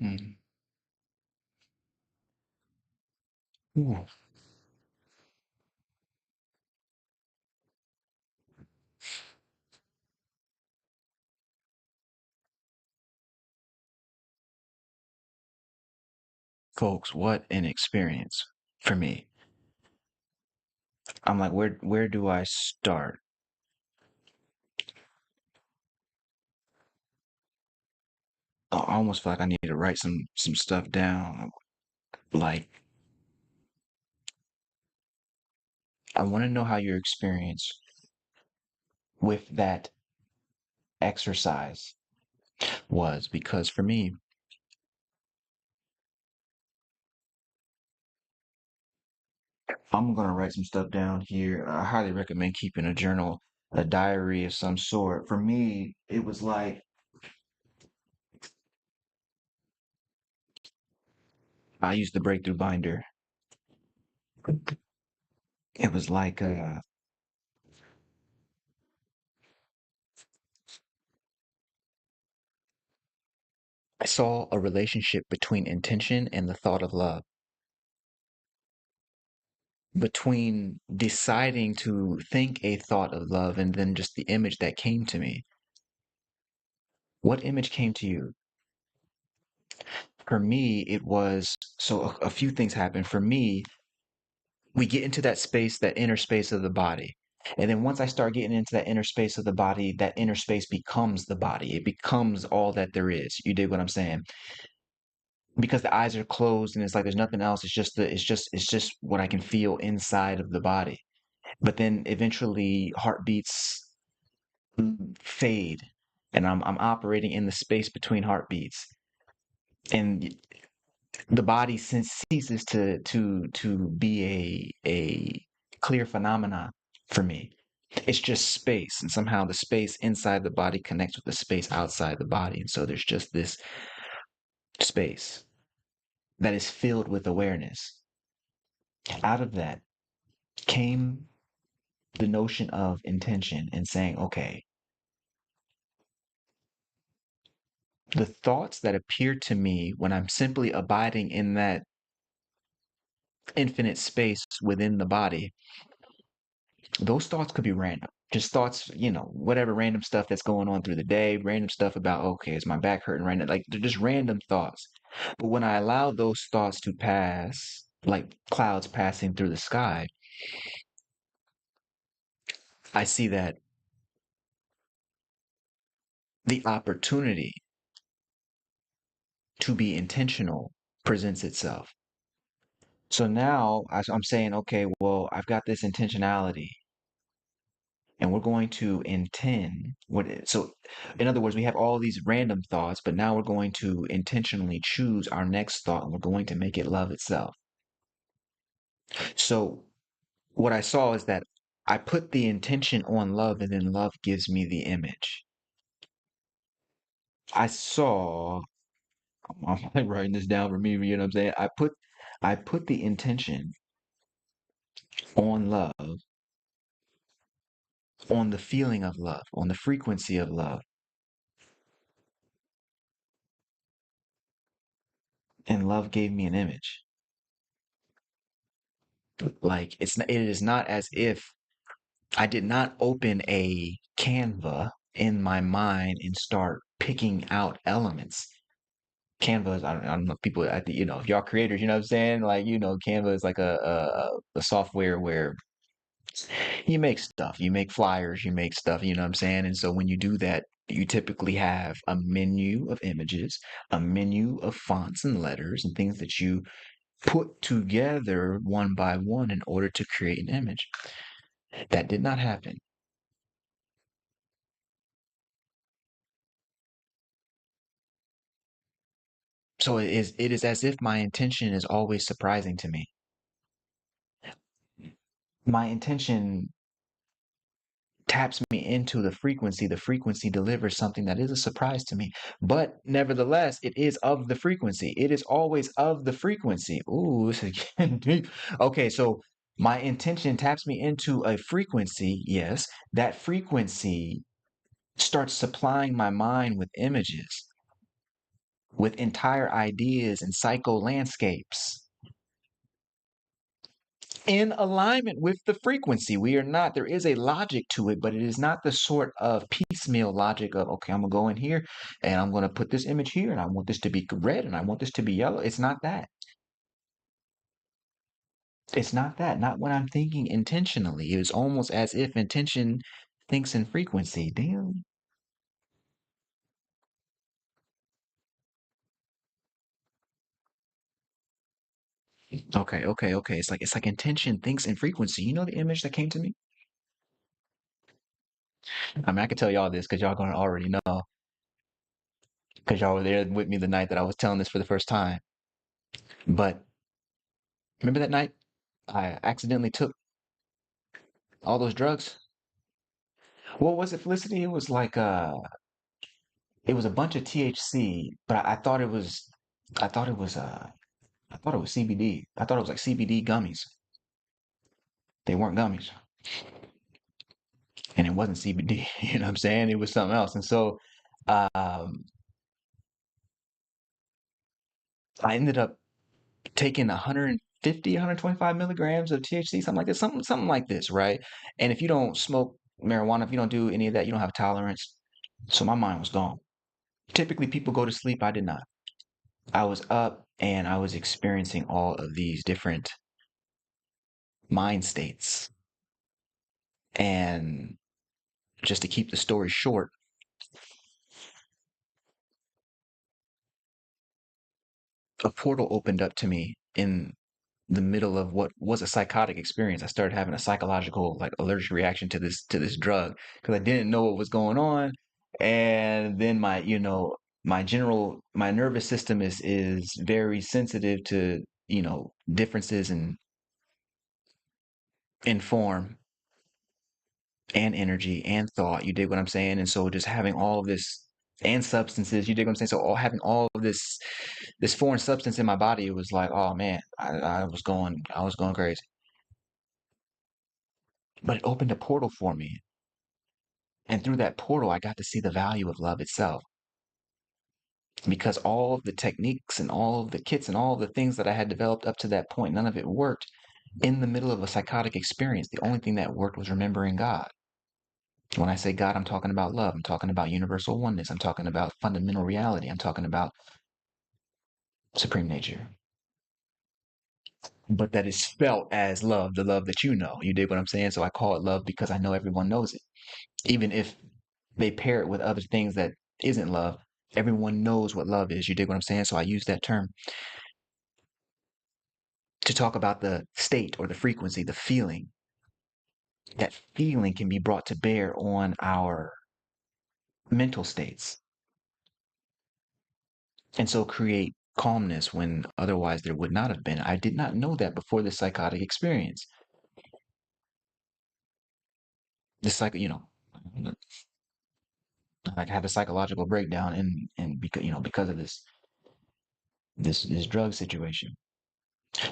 Mm. Ooh. Folks, what an experience for me. I'm like, where do I start? I almost feel like I need to write some stuff down. Like, I want to know how your experience with that exercise was, because for me, I'm gonna write some stuff down here. I highly recommend keeping a journal, a diary of some sort. For me, it was like I used the breakthrough binder. It was like I saw a relationship between intention and the thought of love, between deciding to think a thought of love and then just the image that came to me. What image came to you? For me, it was so a few things happened. For me, we get into that space, that inner space of the body. And then once I start getting into that inner space of the body, that inner space becomes the body. It becomes all that there is. You dig what I'm saying? Because the eyes are closed and it's like there's nothing else. It's just what I can feel inside of the body. But then eventually heartbeats fade and I'm operating in the space between heartbeats. And the body ceases to be a clear phenomena for me. It's just space, and somehow the space inside the body connects with the space outside the body, and so there's just this space that is filled with awareness. Out of that came the notion of intention and saying, okay, the thoughts that appear to me when I'm simply abiding in that infinite space within the body, those thoughts could be random. Just thoughts, whatever random stuff that's going on through the day, random stuff about, okay, is my back hurting right now? Like they're just random thoughts. But when I allow those thoughts to pass, like clouds passing through the sky, I see that the opportunity to be intentional presents itself. So now I'm saying, okay, well, I've got this intentionality and we're going to intend so in other words, we have all these random thoughts, but now we're going to intentionally choose our next thought and we're going to make it love itself. So what I saw is that I put the intention on love and then love gives me the image. I saw I'm like writing this down for me, you know what I'm saying? I put the intention on love, on the feeling of love, on the frequency of love, and love gave me an image. Like it is not as if I did not open a Canva in my mind and start picking out elements. Canva is, I don't know, people, if y'all creators, you know what I'm saying? Like, Canva is like a software where you make stuff, you make flyers, you make stuff, you know what I'm saying? And so when you do that, you typically have a menu of images, a menu of fonts and letters and things that you put together one by one in order to create an image. That did not happen. So it is as if my intention is always surprising to me. My intention taps me into the frequency delivers something that is a surprise to me. But nevertheless, it is of the frequency. It is always of the frequency. Ooh, this is getting deep. Okay, so my intention taps me into a frequency, yes. That frequency starts supplying my mind with images, with entire ideas and psycho landscapes in alignment with the frequency. We are not, there is a logic to it, but it is not the sort of piecemeal logic of, okay, I'm going to go in here and I'm going to put this image here and I want this to be red and I want this to be yellow. It's not that. It's not that, not when I'm thinking intentionally. It was almost as if intention thinks in frequency. Damn. Okay. It's like intention thinks in frequency. You know the image that came to me? I mean, I could tell y'all this because y'all gonna already know because y'all were there with me the night that I was telling this for the first time. But remember that night I accidentally took all those drugs? What was it, Felicity? It was a bunch of THC, but I thought it was I thought it was I thought it was CBD. I thought it was like CBD gummies. They weren't gummies. And it wasn't CBD, you know what I'm saying? It was something else. And so um I ended up taking 150, 125 milligrams of THC, something like this, something like this, right? And if you don't smoke marijuana, if you don't do any of that, you don't have tolerance. So my mind was gone. Typically, people go to sleep. I did not. I was up and I was experiencing all of these different mind states. And just to keep the story short, a portal opened up to me in the middle of what was a psychotic experience. I started having a psychological like allergic reaction to this drug because I didn't know what was going on. And then my nervous system is very sensitive to, differences in form and energy and thought. You dig what I'm saying? And so just having all of this and substances, you dig what I'm saying? So having all of this foreign substance in my body, it was like, oh man, I was going crazy. But it opened a portal for me. And through that portal, I got to see the value of love itself. Because all of the techniques and all of the kits and all of the things that I had developed up to that point, none of it worked in the middle of a psychotic experience. The only thing that worked was remembering God. When I say God, I'm talking about love. I'm talking about universal oneness. I'm talking about fundamental reality. I'm talking about supreme nature. But that is felt as love, the love that you know. You dig what I'm saying? So I call it love because I know everyone knows it. Even if they pair it with other things that isn't love, everyone knows what love is. You dig what I'm saying? So I use that term to talk about the state or the frequency, the feeling. That feeling can be brought to bear on our mental states and so create calmness when otherwise there would not have been. I did not know that before this psychotic experience. This I had a psychological breakdown and because of this drug situation.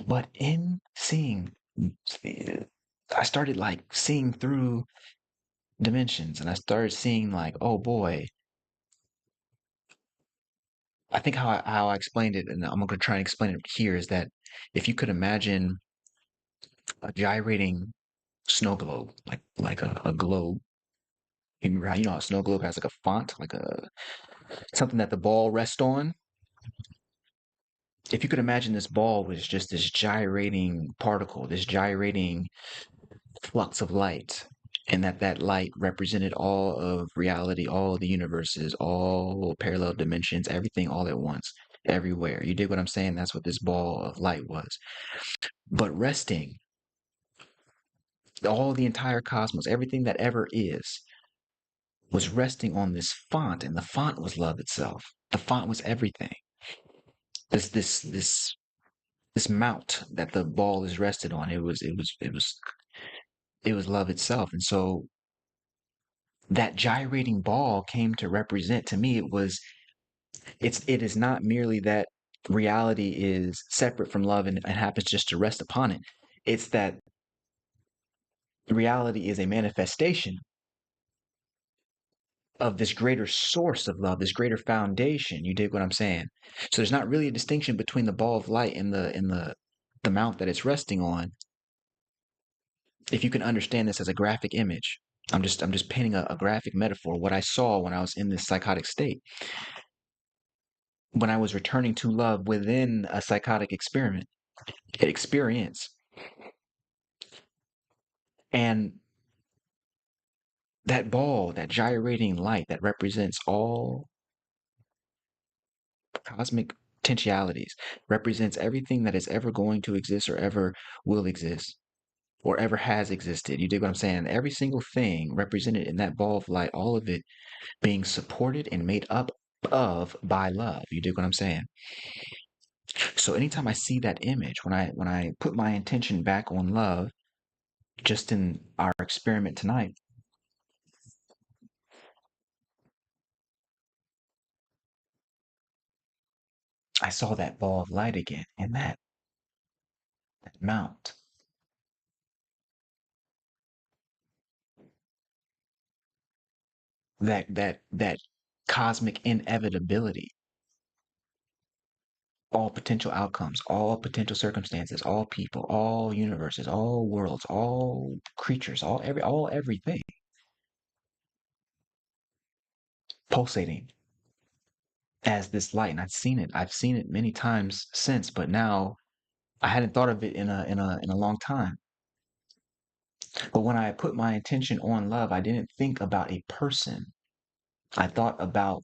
But in seeing, I started like seeing through dimensions, and I started seeing like, oh boy, I think how I explained it, and I'm gonna try and explain it here, is that if you could imagine a gyrating snow globe, like a globe, you know how a snow globe has like a font, like a something that the ball rests on. If you could imagine this ball was just this gyrating particle, this gyrating flux of light, and that light represented all of reality, all of the universes, all parallel dimensions, everything all at once, everywhere. You dig what I'm saying? That's what this ball of light was. But resting, all the entire cosmos, everything that ever is, was resting on this font, and the font was love itself. The font was everything. This this this this mount that the ball is rested on, it was love itself. And so that gyrating ball came to represent to me it is not merely that reality is separate from love and happens just to rest upon it. It's that reality is a manifestation of this greater source of love, this greater foundation. You dig what I'm saying? So there's not really a distinction between the ball of light and the mount that it's resting on. If you can understand this as a graphic image, I'm just painting a graphic metaphor. What I saw when I was in this psychotic state, when I was returning to love within a psychotic experience. And that ball, that gyrating light that represents all cosmic potentialities, represents everything that is ever going to exist or ever will exist or ever has existed. You dig what I'm saying? Every single thing represented in that ball of light, all of it being supported and made up of by love. You dig what I'm saying? So anytime I see that image, when I put my intention back on love, just in our experiment tonight, I saw that ball of light again and that mount, that cosmic inevitability, all potential outcomes, all potential circumstances, all people, all universes, all worlds, all creatures, all everything pulsating as this light. And I've seen it many times since, but now I hadn't thought of it in a long time. But when I put my intention on love, I didn't think about a person. I thought about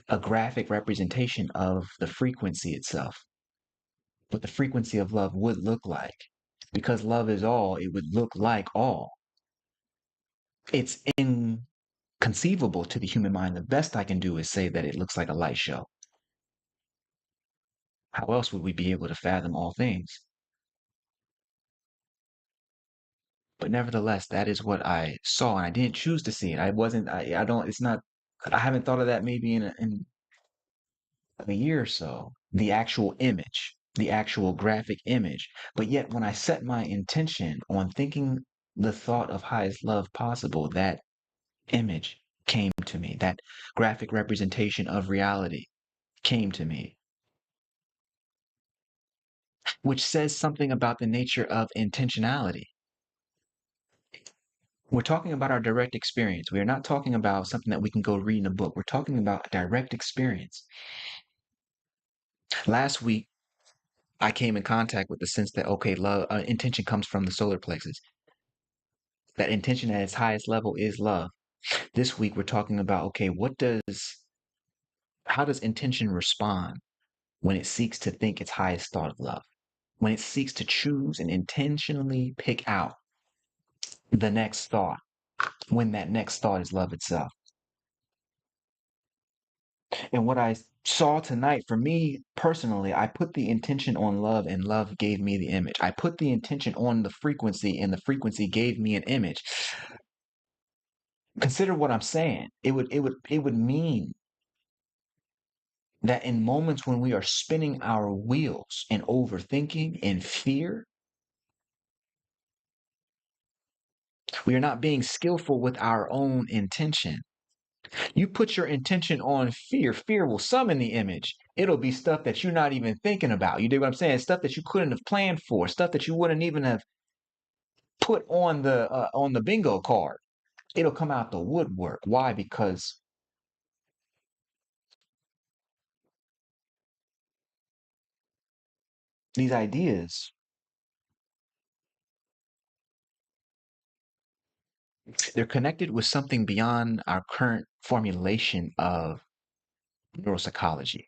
a graphic representation of the frequency itself, what the frequency of love would look like. Because love is all, it would look like all. It's inconceivable to the human mind. The best I can do is say that it looks like a light show. How else would we be able to fathom all things? But nevertheless, that is what I saw, and I didn't choose to see it. I wasn't. I don't. It's not. I haven't thought of that maybe in a year or so. The actual image, the actual graphic image. But yet, when I set my intention on thinking the thought of highest love possible, that image came to me. That graphic representation of reality came to me, which says something about the nature of intentionality. We're talking about our direct experience. We are not talking about something that we can go read in a book. We're talking about direct experience. Last week, I came in contact with the sense that, okay, love, intention comes from the solar plexus. That intention at its highest level is love. This week, we're talking about, okay, how does intention respond when it seeks to think its highest thought of love? When it seeks to choose and intentionally pick out the next thought, when that next thought is love itself. And what I saw tonight, for me personally, I put the intention on love and love gave me the image. I put the intention on the frequency and the frequency gave me an image. Consider what I'm saying. It would mean that in moments when we are spinning our wheels and overthinking and fear, we are not being skillful with our own intention. You put your intention on fear, fear will summon the image. It'll be stuff that you're not even thinking about. You dig what I'm saying? Stuff that you couldn't have planned for, stuff that you wouldn't even have put on the bingo card. It'll come out the woodwork. Why? Because these ideas, they're connected with something beyond our current formulation of neuropsychology.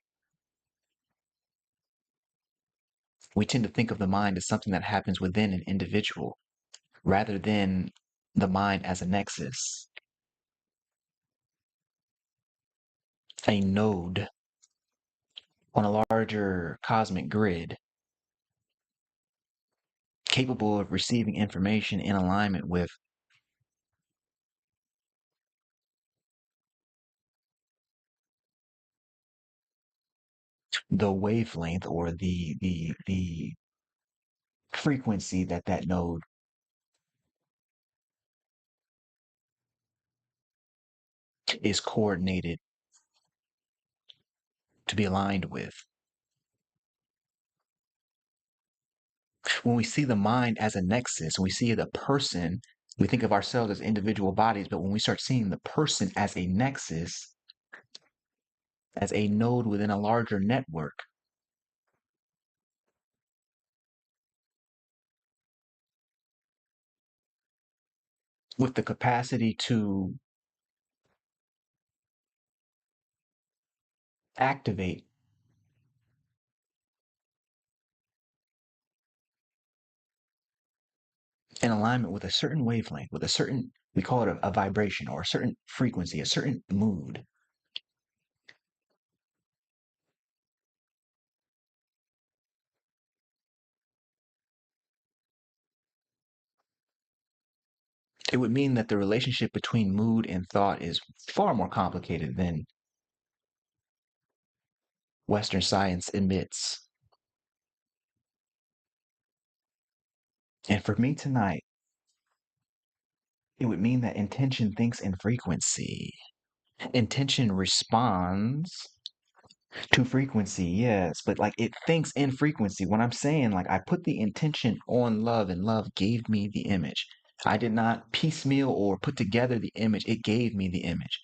We tend to think of the mind as something that happens within an individual rather than the mind as a nexus, a node on a larger cosmic grid, capable of receiving information in alignment with the wavelength or the frequency that that node is coordinated to be aligned with. When we see the mind as a nexus, we see the person, we think of ourselves as individual bodies, but when we start seeing the person as a nexus, as a node within a larger network, with the capacity to activate in alignment with a certain wavelength, with a certain, we call it a vibration or a certain frequency, a certain mood. It would mean that the relationship between mood and thought is far more complicated than Western science admits. And for me tonight, it would mean that intention thinks in frequency. Intention responds to frequency, yes, but like it thinks in frequency. When I'm saying like I put the intention on love and love gave me the image. I did not piecemeal or put together the image, it gave me the image.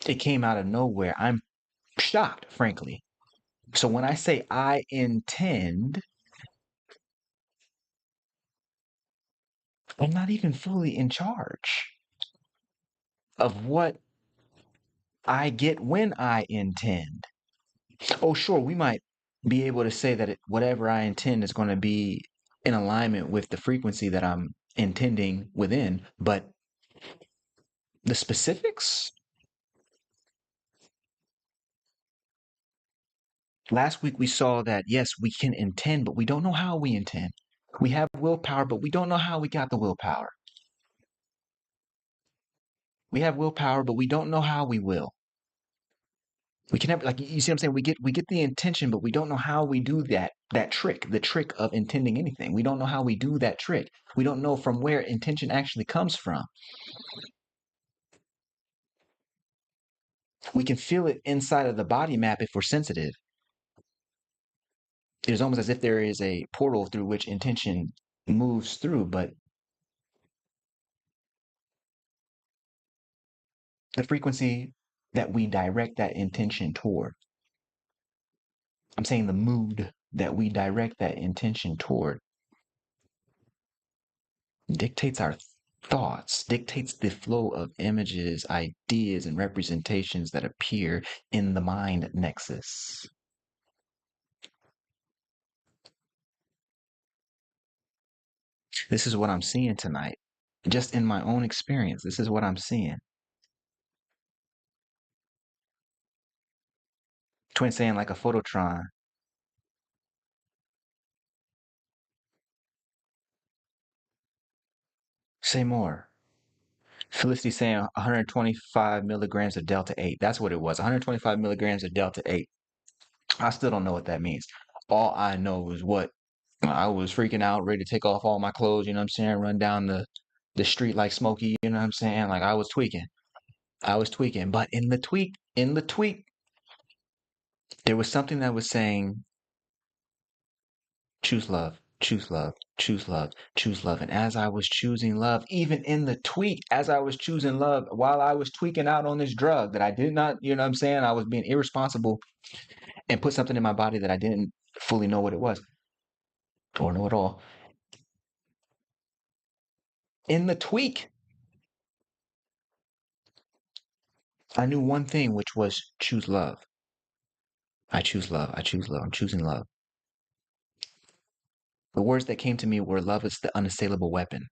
It came out of nowhere. I'm shocked, frankly. So when I say I intend, I'm not even fully in charge of what I get when I intend. Oh, sure, we might be able to say that whatever I intend is going to be in alignment with the frequency that I'm intending within, but the specifics? Last week we saw that yes, we can intend, but we don't know how we intend. We have willpower, but we don't know how we got the willpower. We have willpower, but we don't know how we will. We can have like you see what I'm saying? We get the intention, but we don't know how we do that trick, the trick of intending anything. We don't know how we do that trick. We don't know from where intention actually comes from. We can feel it inside of the body map if we're sensitive. It is almost as if there is a portal through which intention moves through, but the frequency that we direct that intention toward. I'm saying the mood that we direct that intention toward dictates our thoughts, dictates the flow of images, ideas, and representations that appear in the mind nexus. This is what I'm seeing tonight. Just in my own experience, this is what I'm seeing. Twin saying like a phototron. Say more. Felicity saying 125 milligrams of Delta 8. That's what it was. 125 milligrams of Delta 8. I still don't know what that means. All I know is what I was freaking out, ready to take off all my clothes, you know what I'm saying? Run down the street like Smokey, you know what I'm saying? Like I was tweaking. I was tweaking. But in the tweak, there was something that was saying, choose love, choose love, choose love, choose love. And as I was choosing love, even in the tweak, as I was choosing love, while I was tweaking out on this drug that I did not, you know what I'm saying? I was being irresponsible and put something in my body that I didn't fully know what it was or know at all. In the tweak, I knew one thing, which was choose love. I choose love. I choose love. I'm choosing love. The words that came to me were love is the unassailable weapon.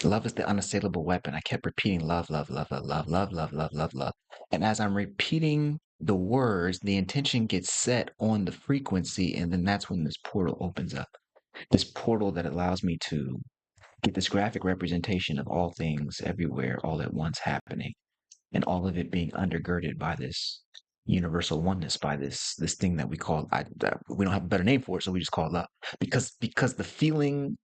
Love is the unassailable weapon. I kept repeating love, love, love, love, love, love, love, love, love, love. And as I'm repeating the words, the intention gets set on the frequency, and then that's when this portal opens up. This portal that allows me to get this graphic representation of all things everywhere, all at once happening, and all of it being undergirded by this universal oneness, by this thing that we call we don't have a better name for it, so we just call it love. Because the feeling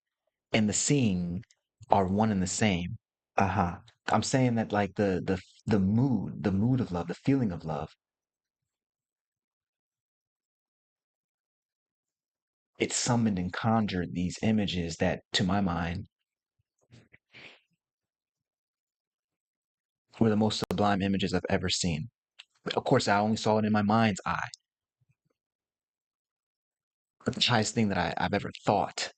and the seeing are one and the same. Uh-huh. I'm saying that like the mood of love, the feeling of love, it summoned and conjured these images that to my mind were the most sublime images I've ever seen. Of course, I only saw it in my mind's eye. But the highest thing that I've ever thought.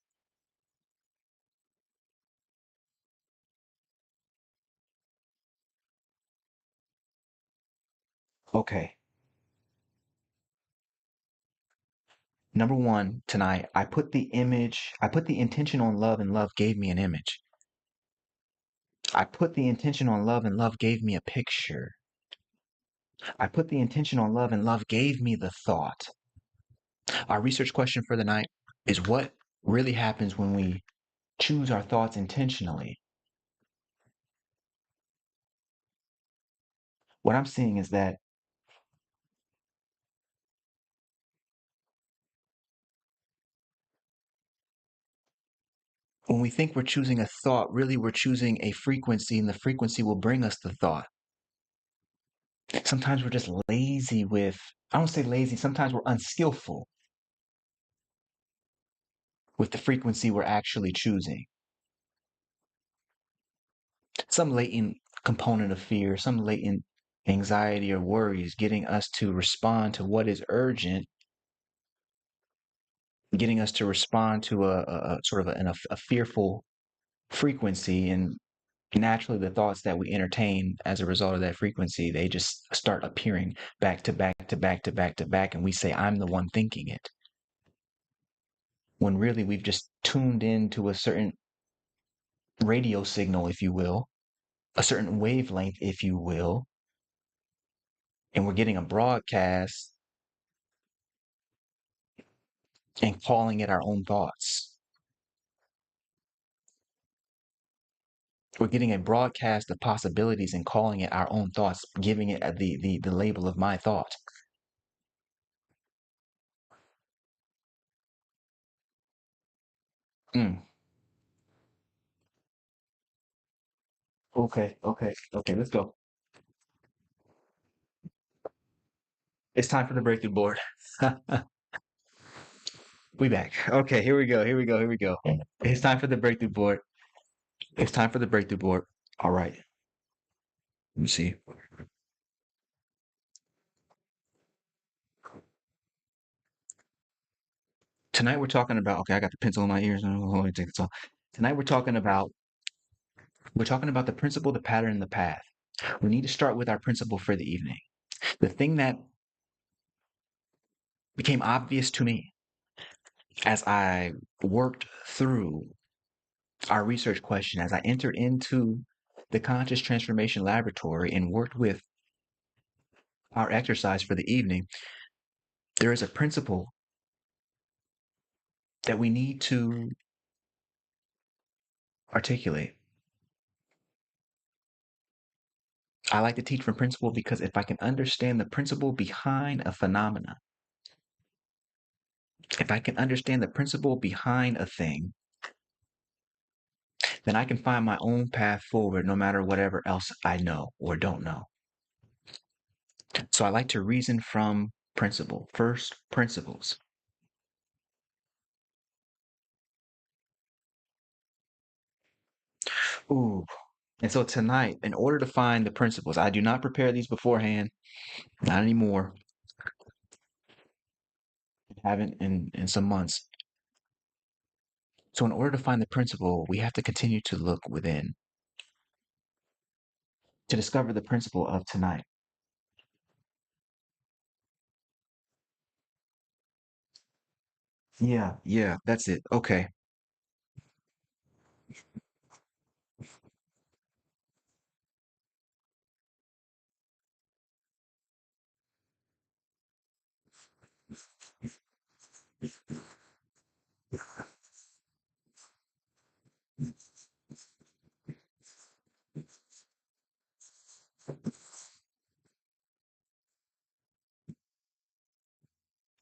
Okay. Number one, tonight, I put the intention on love, and love gave me an image. I put the intention on love, and love gave me a picture. I put the intention on love, and love gave me the thought. Our research question for the night is, what really happens when we choose our thoughts intentionally? What I'm seeing is that when we think we're choosing a thought, really we're choosing a frequency, and the frequency will bring us the thought. Sometimes we're just lazy with, I don't say lazy, sometimes we're unskillful with the frequency we're actually choosing. Some latent component of fear, some latent anxiety or worries getting us to respond to what is urgent, getting us to respond to a sort of a fearful frequency. And naturally, the thoughts that we entertain as a result of that frequency, they just start appearing back to back to back to back to back. And we say, I'm the one thinking it. When really we've just tuned into a certain radio signal, if you will, a certain wavelength, if you will, and we're getting a broadcast and calling it our own thoughts. We're getting a broadcast of possibilities and calling it our own thoughts, giving it the label of my thought. Mm. Okay, let's go. It's time for the breakthrough board. We back. Okay, here we go. It's time for the breakthrough board. It's time for the breakthrough board. All right. Let me see. Tonight we're talking about, okay, I got the pencil in my ears. Let me take this off. Tonight we're talking about the principle, the pattern, and the path. We need to start with our principle for the evening. The thing that became obvious to me as I worked through our research question, as I entered into the conscious transformation laboratory and worked with our exercise for the evening, there is a principle that we need to articulate. I like to teach from principle because if I can understand the principle behind a phenomena, if I can understand the principle behind a thing, then I can find my own path forward no matter whatever else I know or don't know. So I like to reason from principle, first principles. Ooh. And so tonight, in order to find the principles, I do not prepare these beforehand, not anymore. I haven't in some months. So in order to find the principle, we have to continue to look within to discover the principle of tonight. Yeah, that's it. Okay.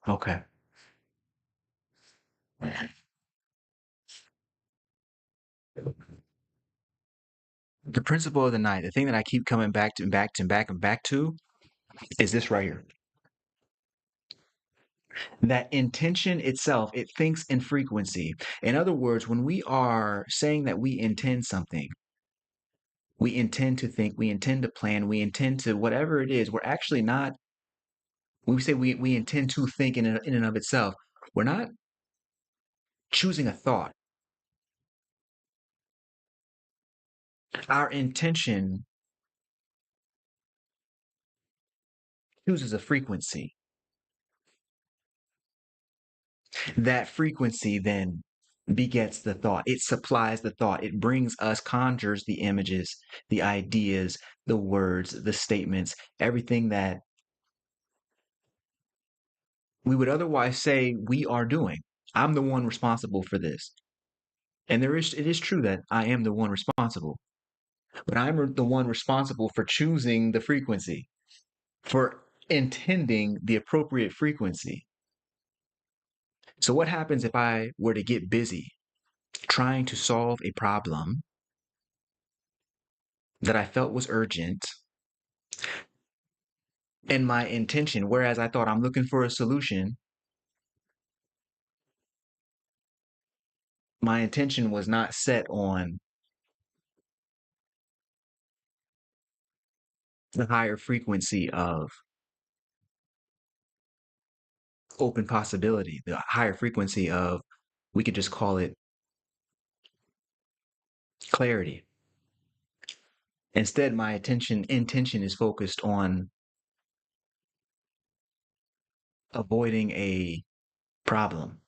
Okay. The principle of the night, the thing that I keep coming back to and back to and back and back to is this right here. That intention itself, it thinks in frequency. In other words, when we are saying that we intend something, we intend to think, we intend to plan, we intend to whatever it is, we're actually not, when we say we intend to think in and of itself, we're not choosing a thought. Our intention chooses a frequency. That frequency then begets the thought. It supplies the thought. It brings us, conjures the images, the ideas, the words, the statements, everything that we would otherwise say we are doing. I'm the one responsible for this. And it is true that I am the one responsible, but I'm the one responsible for choosing the frequency, for intending the appropriate frequency. So what happens if I were to get busy trying to solve a problem that I felt was urgent and my intention, whereas I thought I'm looking for a solution, my intention was not set on the higher frequency of open possibility, the higher frequency of, we could just call it clarity. Instead, my intention is focused on avoiding a problem.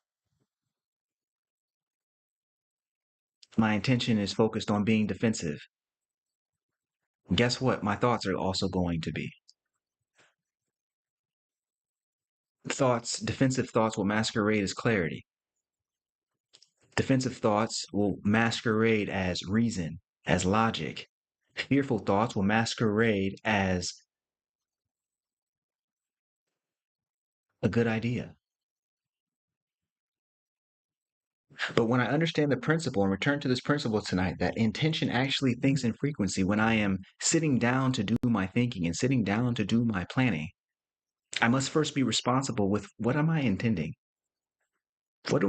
My intention is focused on being defensive. Guess what? My thoughts are also going to be. Defensive thoughts will masquerade as clarity. Defensive thoughts will masquerade as reason, as logic. Fearful thoughts will masquerade as a good idea. But when I understand the principle and return to this principle tonight, that intention actually thinks in frequency, when I am sitting down to do my thinking and sitting down to do my planning, I must first be responsible with, what am I intending? Where's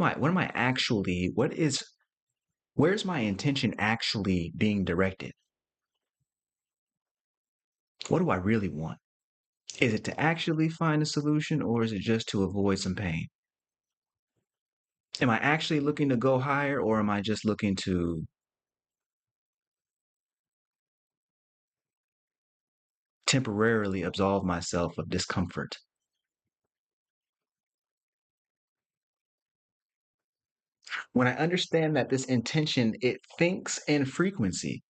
my intention actually being directed? What do I really want? Is it to actually find a solution, or is it just to avoid some pain? Am I actually looking to go higher, or am I just looking to temporarily absolve myself of discomfort? When I understand that this intention, it thinks in frequency,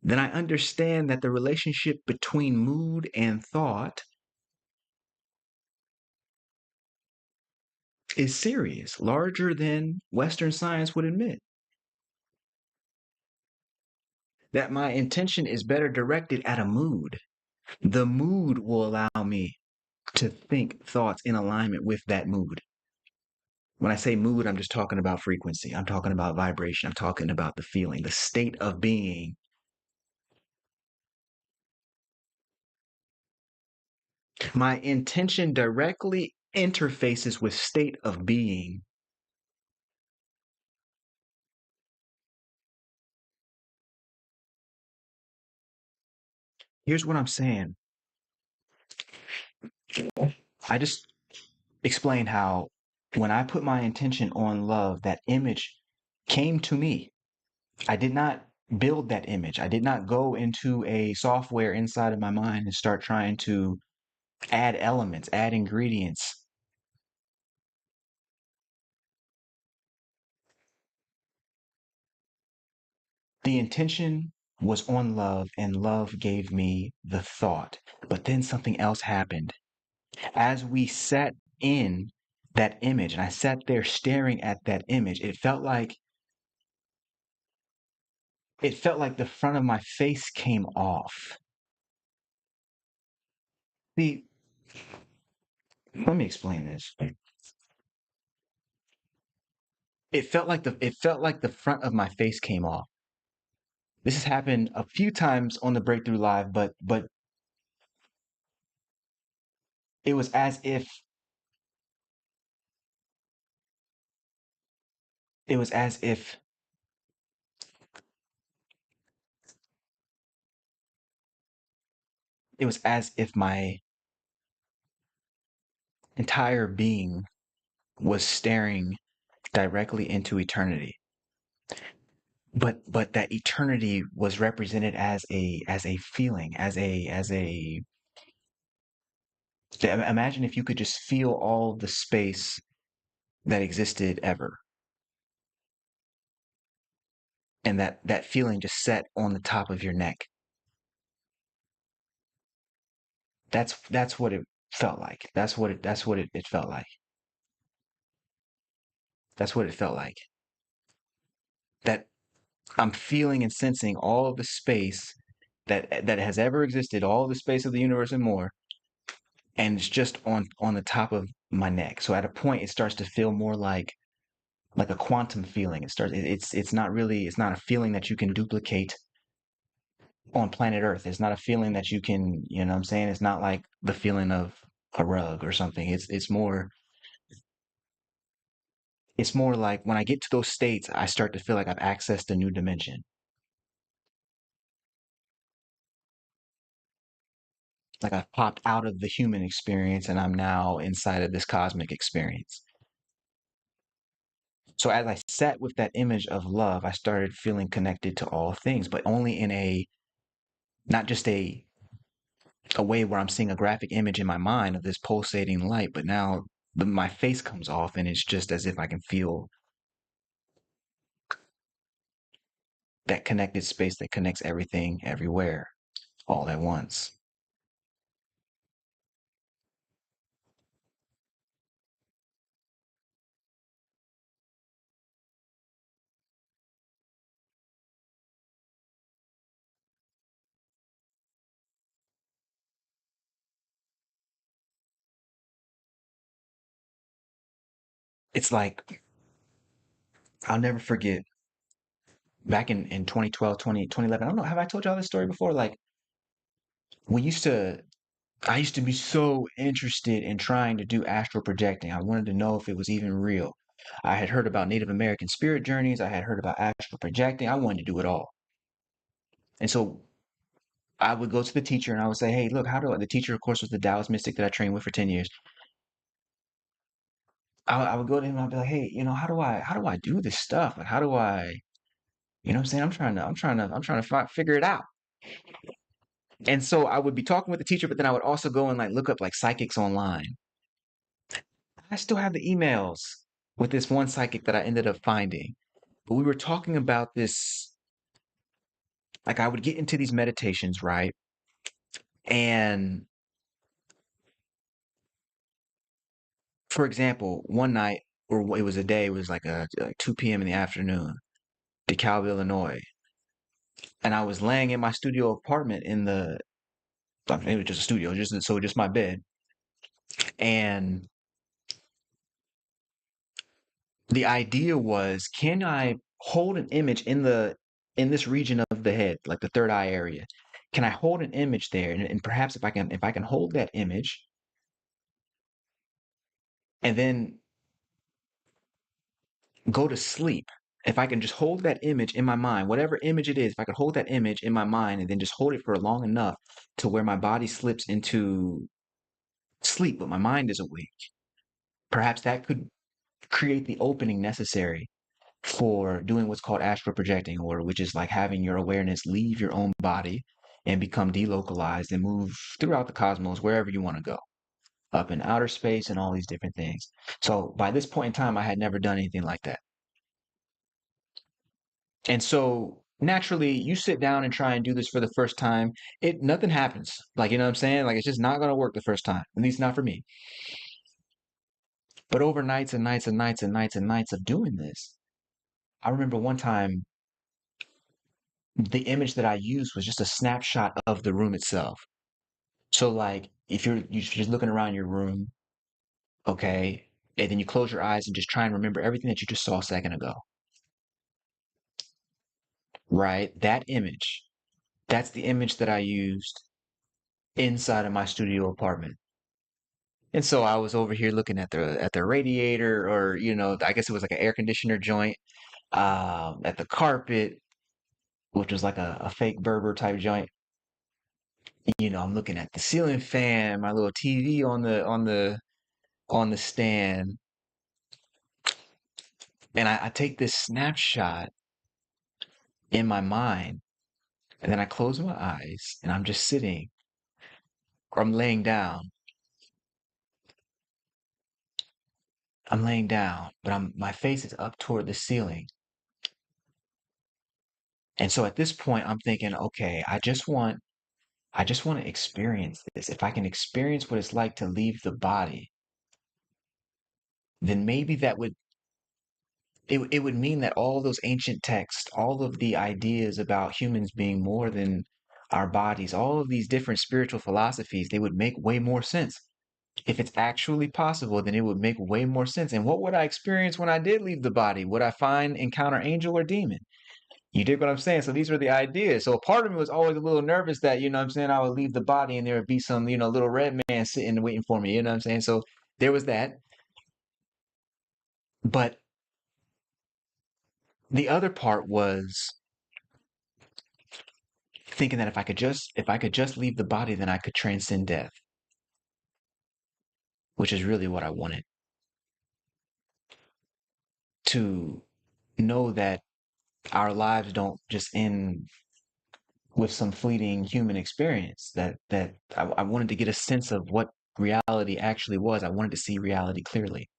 then I understand that the relationship between mood and thought is serious, larger than Western science would admit. That my intention is better directed at a mood. The mood will allow me to think thoughts in alignment with that mood. When I say mood, I'm just talking about frequency. I'm talking about vibration. I'm talking about the feeling, the state of being. My intention directly interfaces with state of being. Here's what I'm saying. I just explained how when I put my intention on love, that image came to me. I did not build that image. I did not go into a software inside of my mind and start trying to add elements, add ingredients. The intention was on love, and love gave me the thought. But then something else happened. As we sat in that image, and I sat there staring at that image, it felt like the front of my face came off. See, let me explain this. It felt like the front of my face came off. This has happened a few times on the Breakthrough Live, but it was as if it was as if it was as if my entire being was staring directly into eternity. But that eternity was represented as a feeling, as a Imagine if you could just feel all the space that existed ever, and that feeling just set on the top of your neck. That's what it felt like. It felt like. That's what it felt like. That I'm feeling and sensing all of the space that has ever existed, all the space of the universe and more, and it's just on the top of my neck. So at a point, it starts to feel more like a quantum feeling. It's not really, it's not a feeling that you can duplicate on planet Earth. It's not a feeling that you can, you know what I'm saying? It's not like the feeling of a rug or something. It's more like when I get to those states, I start to feel like I've accessed a new dimension. Like I've popped out of the human experience and I'm now inside of this cosmic experience. So as I sat with that image of love, I started feeling connected to all things, but only in a not just a way where I'm seeing a graphic image in my mind of this pulsating light, but now my face comes off and it's just as if I can feel that connected space that connects everything everywhere all at once. It's like I'll never forget back in 2012, 2011. I don't know, have I told y'all this story before? Like we used to I used to be so interested in trying to do astral projecting. I wanted to know if it was even real. I had heard about Native American spirit journeys. I had heard about astral projecting. I wanted to do it all. And so I would go to the teacher and I would say, "Hey, look, how do I?" The teacher, of course, was the Taoist mystic that I trained with for 10 years. I would go to him and I'd be like, "Hey, how do I do this stuff? Like, how do I, you know what I'm saying? I'm trying to figure it out." And so I would be talking with the teacher, but then I would also go and like look up like psychics online. I still have the emails with this one psychic that I ended up finding. But we were talking about this, like I would get into these meditations, right? And for example, one night, or it was a day, it was like 2 p.m. in the afternoon, DeKalb, Illinois. And I was laying in my studio apartment I mean, it was just a studio, just my bed. And the idea was, can I hold an image in this region of the head, like the third eye area? Can I hold an image there? And perhaps if I can hold that image and then go to sleep, if I can just hold that image in my mind, whatever image it is, if I could hold that image in my mind and then just hold it for long enough to where my body slips into sleep, but my mind is awake, perhaps that could create the opening necessary for doing what's called astral projecting, or which is like having your awareness leave your own body and become delocalized and move throughout the cosmos wherever you want to go, up in outer space and all these different things. So by this point in time, I had never done anything like that. And so naturally, you sit down and try and do this for the first time, it nothing happens. Like, you know what I'm saying? Like it's just not gonna work the first time. At least not for me. But over nights and nights and nights and nights and nights of doing this, I remember one time the image that I used was just a snapshot of the room itself. So like if you're just looking around your room, okay, and then you close your eyes and just try and remember everything that you just saw a second ago, right? That image, that's the image that I used inside of my studio apartment. And so I was over here looking at the radiator, or I guess it was like an air conditioner joint, at the carpet, which was like a fake Berber type joint. I'm looking at the ceiling fan, my little TV on the stand, and I take this snapshot in my mind, and then I close my eyes, and I'm just sitting, or I'm laying down, I'm laying down, but my face is up toward the ceiling. And so at this point, I'm thinking, okay, I just want to experience this. If I can experience what it's like to leave the body, then maybe it would mean that all those ancient texts, all of the ideas about humans being more than our bodies, all of these different spiritual philosophies, they would make way more sense. If it's actually possible, then it would make way more sense. And what would I experience when I did leave the body? Would I encounter angel or demon? You dig what I'm saying? So these were the ideas. So a part of me was always a little nervous that, you know what I'm saying, I would leave the body and there would be some, little red man sitting waiting for me, you know what I'm saying? So there was that. But the other part was thinking that if I could just leave the body, then I could transcend death, which is really what I wanted. To know that our lives don't just end with some fleeting human experience, I wanted to get a sense of what reality actually was. I wanted to see reality clearly.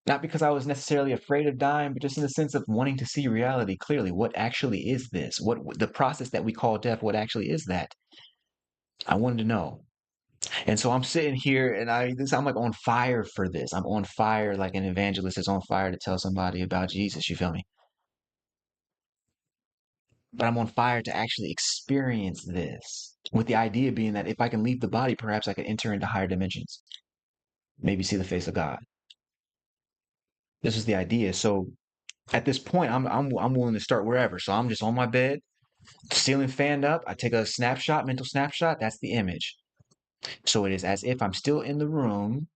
Not because I was necessarily afraid of dying, but just in the sense of wanting to see reality clearly. What actually is this? What the process that we call death, what actually is that? I wanted to know. And so I'm sitting here and I'm like on fire for this. I'm on fire like an evangelist is on fire to tell somebody about Jesus, you feel me? But I'm on fire to actually experience this. With the idea being that if I can leave the body, perhaps I could enter into higher dimensions, maybe see the face of God. This was the idea. So at this point, I'm willing to start wherever. So I'm just on my bed, ceiling fanned up. I take a snapshot, mental snapshot. That's the image. So it is as if I'm still in the room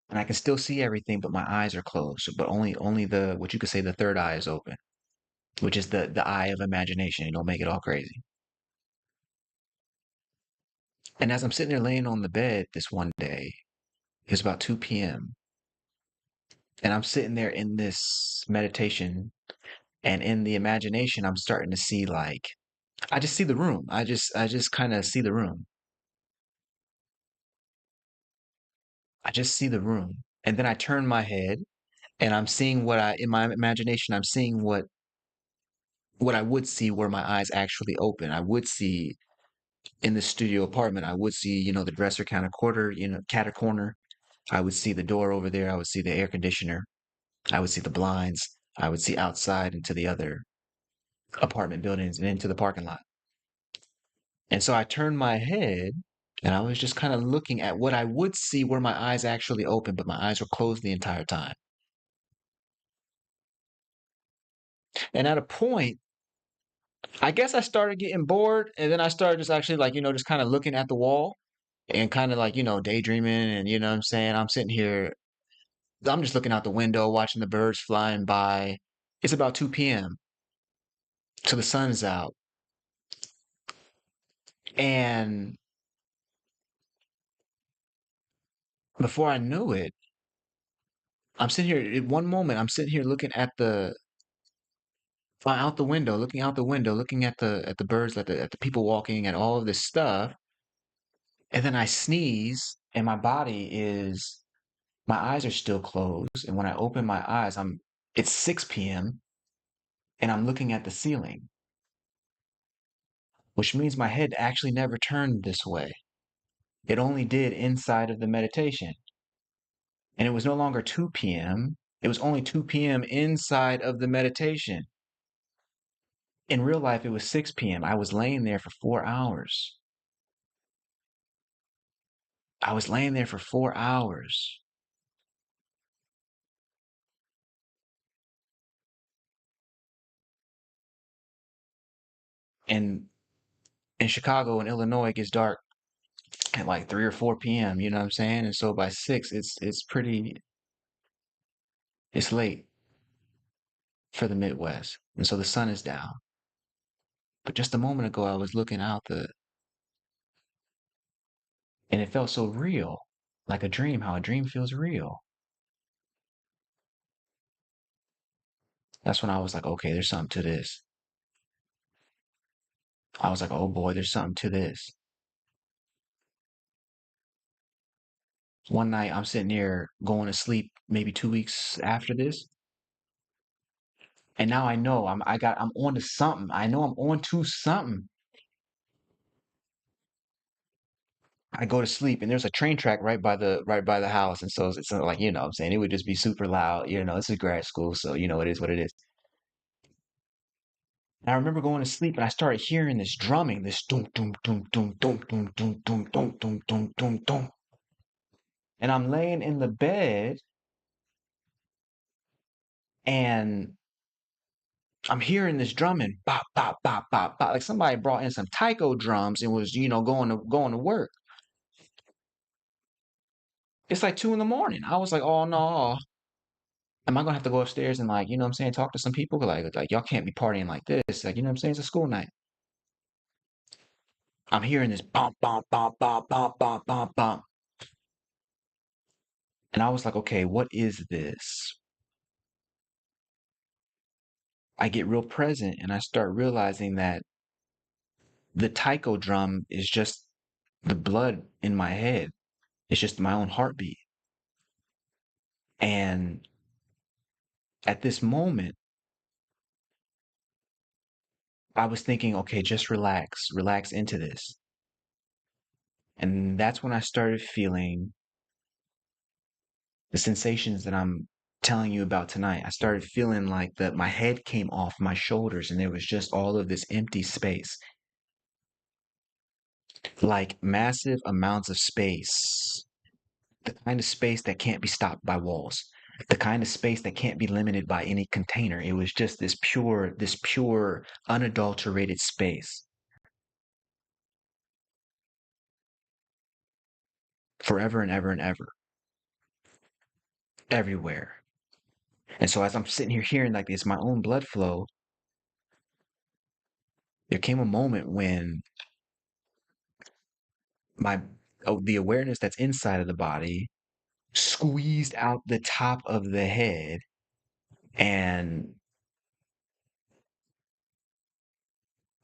and I can still see everything, but my eyes are closed. But only the what you could say the third eye is open, which is the eye of imagination. You don't make it all crazy. And as I'm sitting there laying on the bed this one day, it was about 2 p.m. And I'm sitting there in this meditation, and in the imagination, I'm starting to see like I just see the room. I just kind of see the room. I just see the room. And then I turn my head and I'm seeing in my imagination, I'm seeing what I would see were my eyes actually open. I would see in the studio apartment, I would see, the dresser kind of cat corner. I would see the door over there. I would see the air conditioner. I would see the blinds. I would see outside into the other apartment buildings and into the parking lot. And so I turned my head and I was just kind of looking at what I would see were my eyes actually open, but my eyes were closed the entire time. And at a point, I guess I started getting bored, and then I started just actually like, just kind of looking at the wall and kind of like, daydreaming. And you know what I'm saying? I'm sitting here, I'm just looking out the window, watching the birds flying by. It's about 2 p.m. So the sun's out. And before I knew it, I'm sitting here at one moment, I'm sitting here looking at out the window, looking out the window, looking at the birds, at the people walking, at all of this stuff. And then I sneeze, and my eyes are still closed. And when I open my eyes, it's 6 p.m. and I'm looking at the ceiling, which means my head actually never turned this way. It only did inside of the meditation. And it was no longer 2 p.m. It was only 2 p.m. inside of the meditation. In real life, it was 6 p.m. I was laying there for 4 hours. I was laying there for 4 hours. And in Chicago and Illinois, it gets dark at like 3 or 4 p.m. You know what I'm saying? And so by 6, it's late for the Midwest. And so the sun is down. But just a moment ago, I was looking out and it felt so real, like a dream, how a dream feels real. That's when I was like, okay, there's something to this. I was like, oh boy, there's something to this. One night I'm sitting here going to sleep maybe 2 weeks after this. And now I know I'm on to something. I know I'm on to something. I go to sleep and there's a train track right by the house. And so it's not like, what I'm saying, it would just be super loud. This is grad school, so it is what it is. And I remember going to sleep and I started hearing this drumming, this doom doom doom doom doom doom doom doom doom doom doom doom doom. And I'm laying in the bed and I'm hearing this drumming, bop, bop, bop, bop, bop. Like somebody brought in some taiko drums and was, going to work. It's like 2 in the morning. I was like, oh no. Am I gonna have to go upstairs and like, what I'm saying, talk to some people? Like y'all can't be partying like this. Like, what I'm saying? It's a school night. I'm hearing this bump, bump, bump, bump, bump, bump, bump, bump. And I was like, okay, what is this? I get real present and I start realizing that the taiko drum is just the blood in my head. It's just my own heartbeat. And at this moment, I was thinking, okay, just relax into this. And that's when I started feeling the sensations that I'm telling you about tonight. I started feeling like that my head came off my shoulders and there was just all of this empty space, like massive amounts of space, the kind of space that can't be stopped by walls, the kind of space that can't be limited by any container. It was just this pure, unadulterated space forever and ever and ever, everywhere. And so as I'm sitting here hearing like this, my own blood flow, there came a moment when my the awareness that's inside of the body squeezed out the top of the head and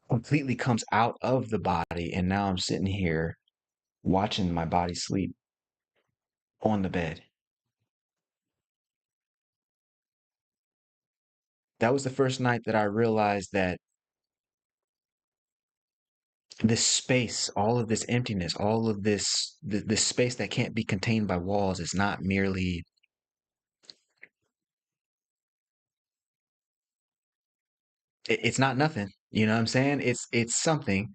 completely comes out of the body. And now I'm sitting here watching my body sleep on the bed. That was the first night that I realized that this space, all of this emptiness, all of this space that can't be contained by walls is not merely, it's not nothing. You know what I'm saying? It's something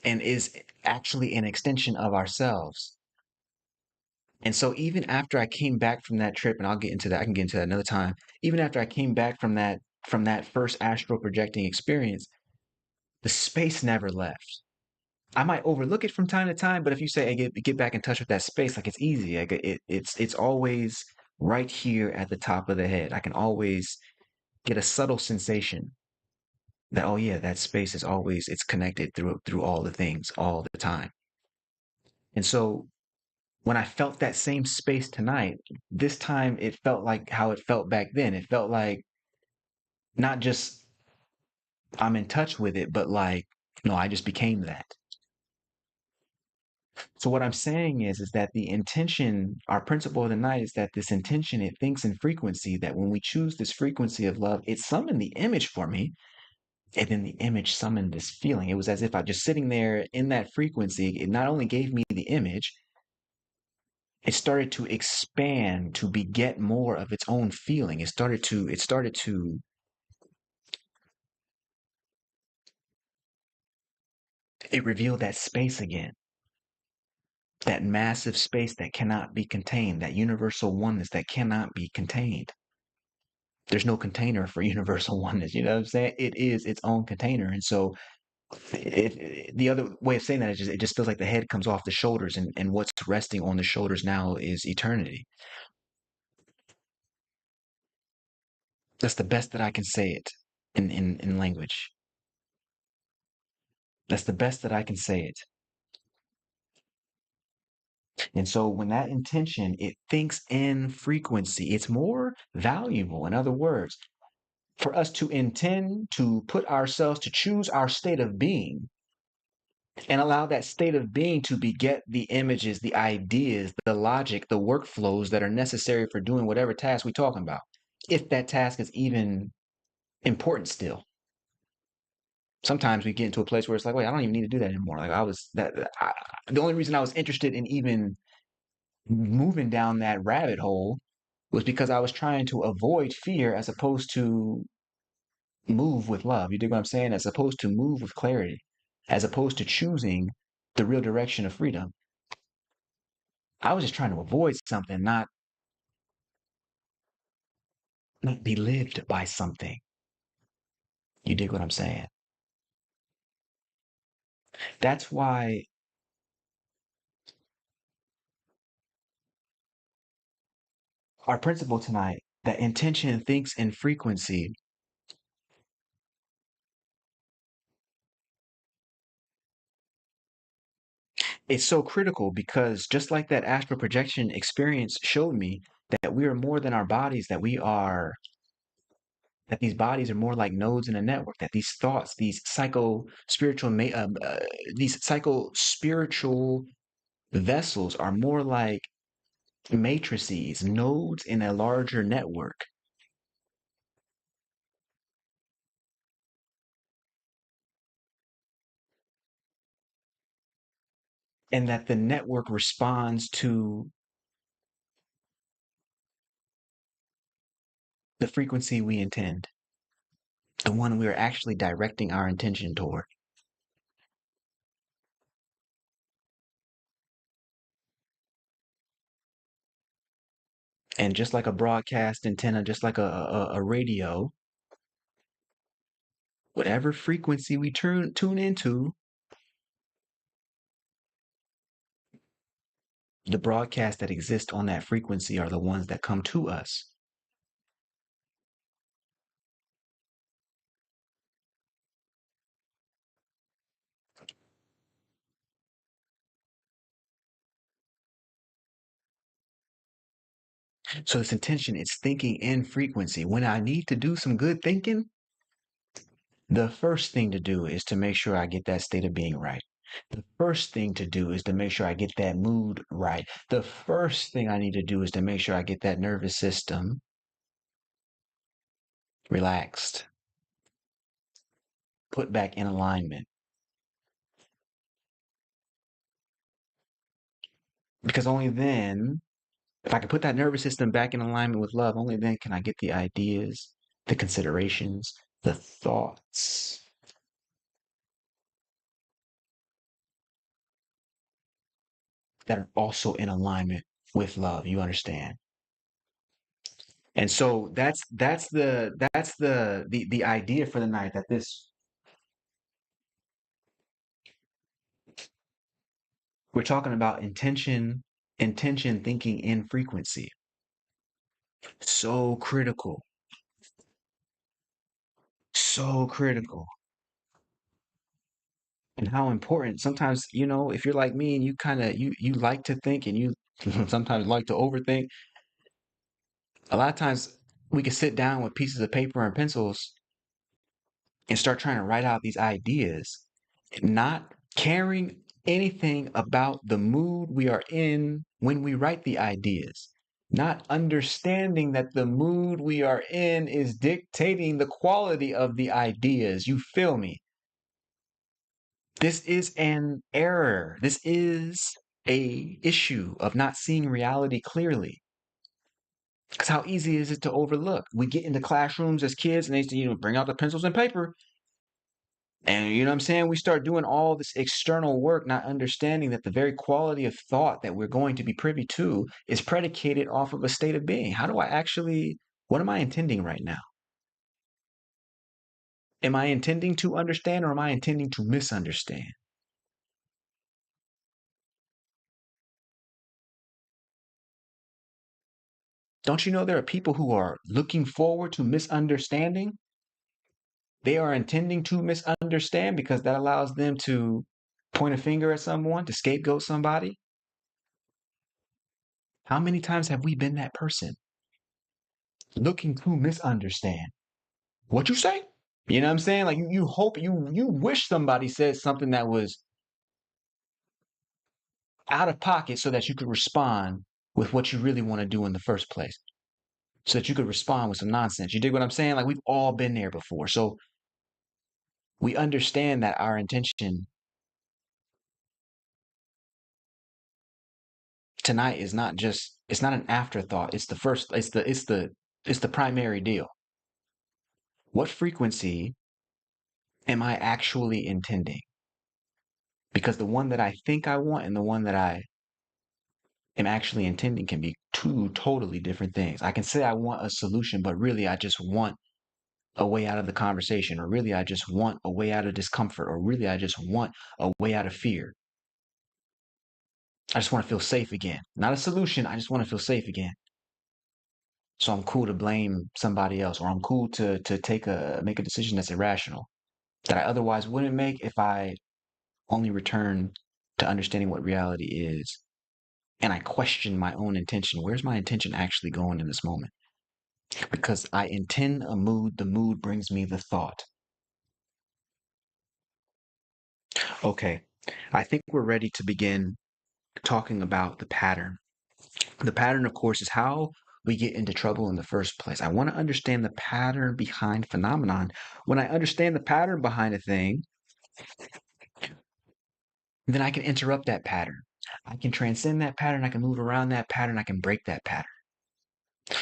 and is actually an extension of ourselves. And so even after I came back from that trip, and I'll get into that, I can get into that another time. Even after I came back from that first astral projecting experience, the space never left. I might overlook it from time to time, but if you say, hey, get back in touch with that space, like it's easy. Like it's always right here at the top of the head. I can always get a subtle sensation that, oh yeah, that space is always, it's connected through all the things all the time. And so when I felt that same space tonight, this time it felt like how it felt back then. It felt like not just I'm in touch with it, but like, no, I just became that. So what I'm saying is that the intention, our principle of the night is that this intention, it thinks in frequency, that when we choose this frequency of love, it summoned the image for me. And then the image summoned this feeling. It was as if I just sitting there in that frequency, it not only gave me the image, it started to expand to beget more of its own feeling. It revealed that space again, that massive space that cannot be contained, that universal oneness that cannot be contained. There's no container for universal oneness. You know what I'm saying? It is its own container. And so the other way of saying that is just, it just feels like the head comes off the shoulders and what's resting on the shoulders now is eternity. That's the best that I can say it in language. That's the best that I can say it. And so when that intention, it thinks in frequency, it's more valuable. In other words, for us to intend to put ourselves, to choose our state of being, and allow that state of being to beget the images, the ideas, the logic, the workflows that are necessary for doing whatever task we're talking about. If that task is even important still. Sometimes we get into a place where it's like, wait, I don't even need to do that anymore. Like the only reason I was interested in even moving down that rabbit hole was because I was trying to avoid fear as opposed to move with love. You dig what I'm saying? As opposed to move with clarity, as opposed to choosing the real direction of freedom. I was just trying to avoid something, not be lived by something. You dig what I'm saying? That's why our principle tonight, that intention thinks in frequency, is so critical because just like that astral projection experience showed me that we are more than our bodies, that these bodies are more like nodes in a network, that these thoughts, these psycho spiritual vessels are more like matrices, nodes in a larger network, and that the network responds to the frequency we intend, the one we are actually directing our intention toward. And just like a broadcast antenna, just like a radio, whatever frequency we tune into, the broadcasts that exist on that frequency are the ones that come to us. So this intention is thinking in frequency. When I need to do some good thinking, the first thing to do is to make sure I get that state of being right. The first thing to do is to make sure I get that mood right. The first thing I need to do is to make sure I get that nervous system relaxed, put back in alignment. Because only then, if I can put that nervous system back in alignment with love, only then can I get the ideas, the considerations, the thoughts that are also in alignment with love. You understand? And so that's the idea for the night, that this we're talking about intention thinking in frequency. So critical. So critical. And how important sometimes, if you're like me and you kind of you like to think and you sometimes like to overthink, a lot of times we can sit down with pieces of paper and pencils and start trying to write out these ideas, not caring anything about the mood we are in when we write the ideas, not understanding that the mood we are in is dictating the quality of the ideas. You feel me? This is an error. This is a issue of not seeing reality clearly. Because how easy is it to overlook? We get into classrooms as kids and they say, bring out the pencils and paper. And you know what I'm saying? We start doing all this external work, not understanding that the very quality of thought that we're going to be privy to is predicated off of a state of being. What am I intending right now? Am I intending to understand or am I intending to misunderstand? Don't you know there are people who are looking forward to misunderstanding? They are intending to misunderstand because that allows them to point a finger at someone, to scapegoat somebody. How many times have we been that person looking to misunderstand? What you say? You know what I'm saying? Like you hope you wish somebody said something that was out of pocket so that you could respond with what you really want to do in the first place, so that you could respond with some nonsense. You dig what I'm saying? Like we've all been there before. So we understand that our intention tonight is not just, it's not an afterthought. It's the first, it's the primary deal. What frequency am I actually intending? Because the one that I think I want and the one that I am actually intending can be two totally different things. I can say I want a solution, but really I just want a way out of the conversation, or really I just want a way out of discomfort, or really I just want a way out of fear. I just want to feel safe again. Not a solution, I just want to feel safe again. So I'm cool to blame somebody else, or I'm cool to make a decision that's irrational, that I otherwise wouldn't make if I only return to understanding what reality is. And I question my own intention. Where's my intention actually going in this moment? Because I intend a mood, the mood brings me the thought. Okay, I think we're ready to begin talking about the pattern. The pattern, of course, is how we get into trouble in the first place. I want to understand the pattern behind phenomenon. When I understand the pattern behind a thing, then I can interrupt that pattern. I can transcend that pattern. I can move around that pattern. I can break that pattern.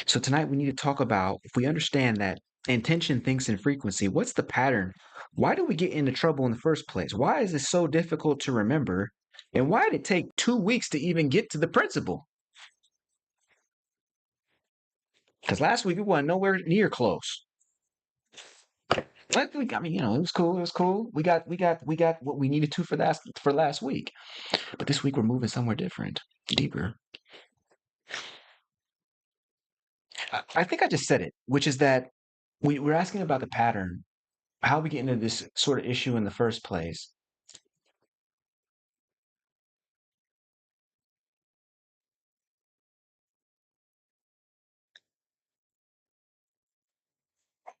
So tonight we need to talk about, if we understand that intention thinks in frequency, what's the pattern? Why do we get into trouble in the first place? Why is it so difficult to remember? And why did it take 2 weeks to even get to the principle? Because last week we weren't nowhere near close. I mean, it was cool. It was cool. We got what we needed to for last week. But this week we're moving somewhere different, deeper. I think I just said it, which is that we're asking about the pattern, how we get into this sort of issue in the first place.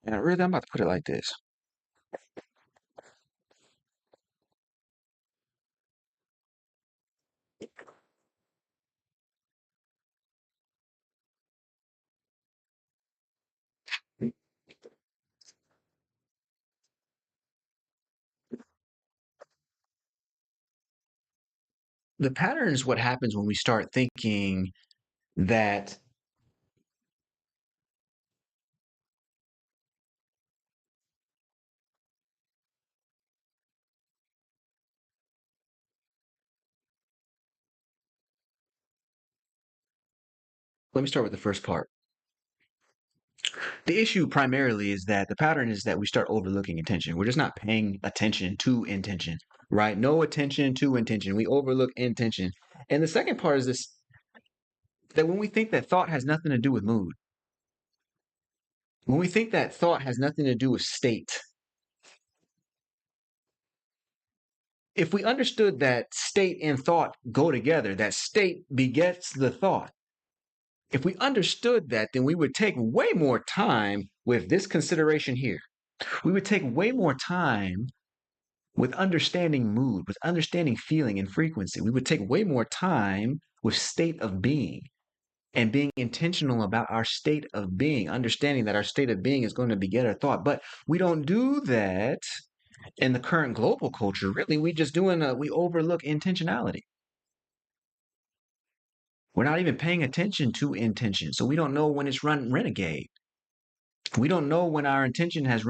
And really, I'm about to put it like this. The pattern is what happens when we start thinking that, let me start with the first part. The issue primarily is that the pattern is that we start overlooking intention. We're just not paying attention to intention, right? No attention to intention. We overlook intention. And the second part is this, that when we think that thought has nothing to do with mood, when we think that thought has nothing to do with state, if we understood that state and thought go together, that state begets the thought, if we understood that, then we would take way more time with this consideration here. We would take way more time with understanding mood, with understanding feeling and frequency. We would take way more time with state of being and being intentional about our state of being, understanding that our state of being is going to beget our thought. But we don't do that in the current global culture. Really, we overlook intentionality. We're not even paying attention to intention. So we don't know when it's run renegade. We don't know when our intention is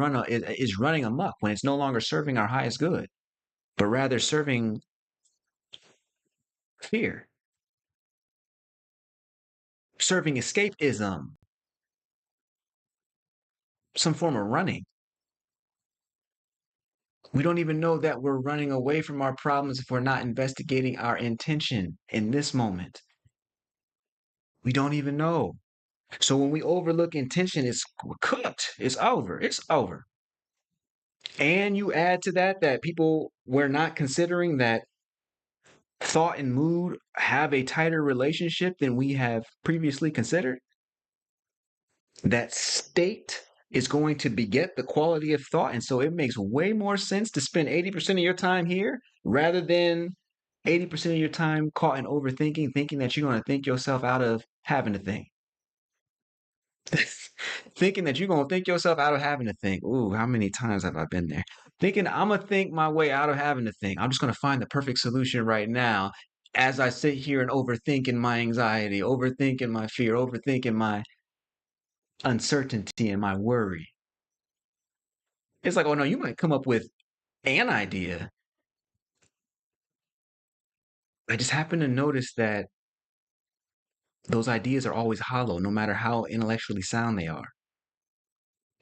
running amok, when it's no longer serving our highest good, but rather serving fear, serving escapism, some form of running. We don't even know that we're running away from our problems if we're not investigating our intention in this moment. We don't even know. So when we overlook intention, it's cooked. It's over. It's over. And you add to that people we're not considering that thought and mood have a tighter relationship than we have previously considered. That state is going to beget the quality of thought. And so it makes way more sense to spend 80% of your time here rather than 80% of your time caught in overthinking, thinking that you're going to think yourself out of having to think. Thinking that you're going to think yourself out of having to think. Ooh, how many times have I been there? Thinking I'm going to think my way out of having to think. I'm just going to find the perfect solution right now as I sit here and overthinking my anxiety, overthinking my fear, overthinking my uncertainty and my worry. It's like, oh no, you might come up with an idea. I just happen to notice that those ideas are always hollow, no matter how intellectually sound they are.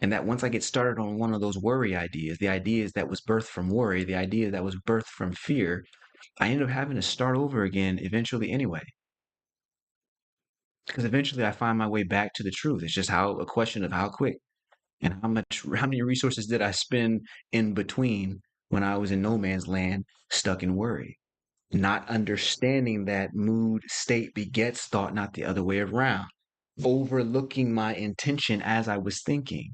And that once I get started on one of those worry ideas, the ideas that was birthed from worry, the idea that was birthed from fear, I end up having to start over again eventually anyway. Because eventually I find my way back to the truth. It's just how a question of how quick and how many resources did I spend in between when I was in no man's land, stuck in worry, not understanding that mood state begets thought, not the other way around, overlooking my intention as I was thinking.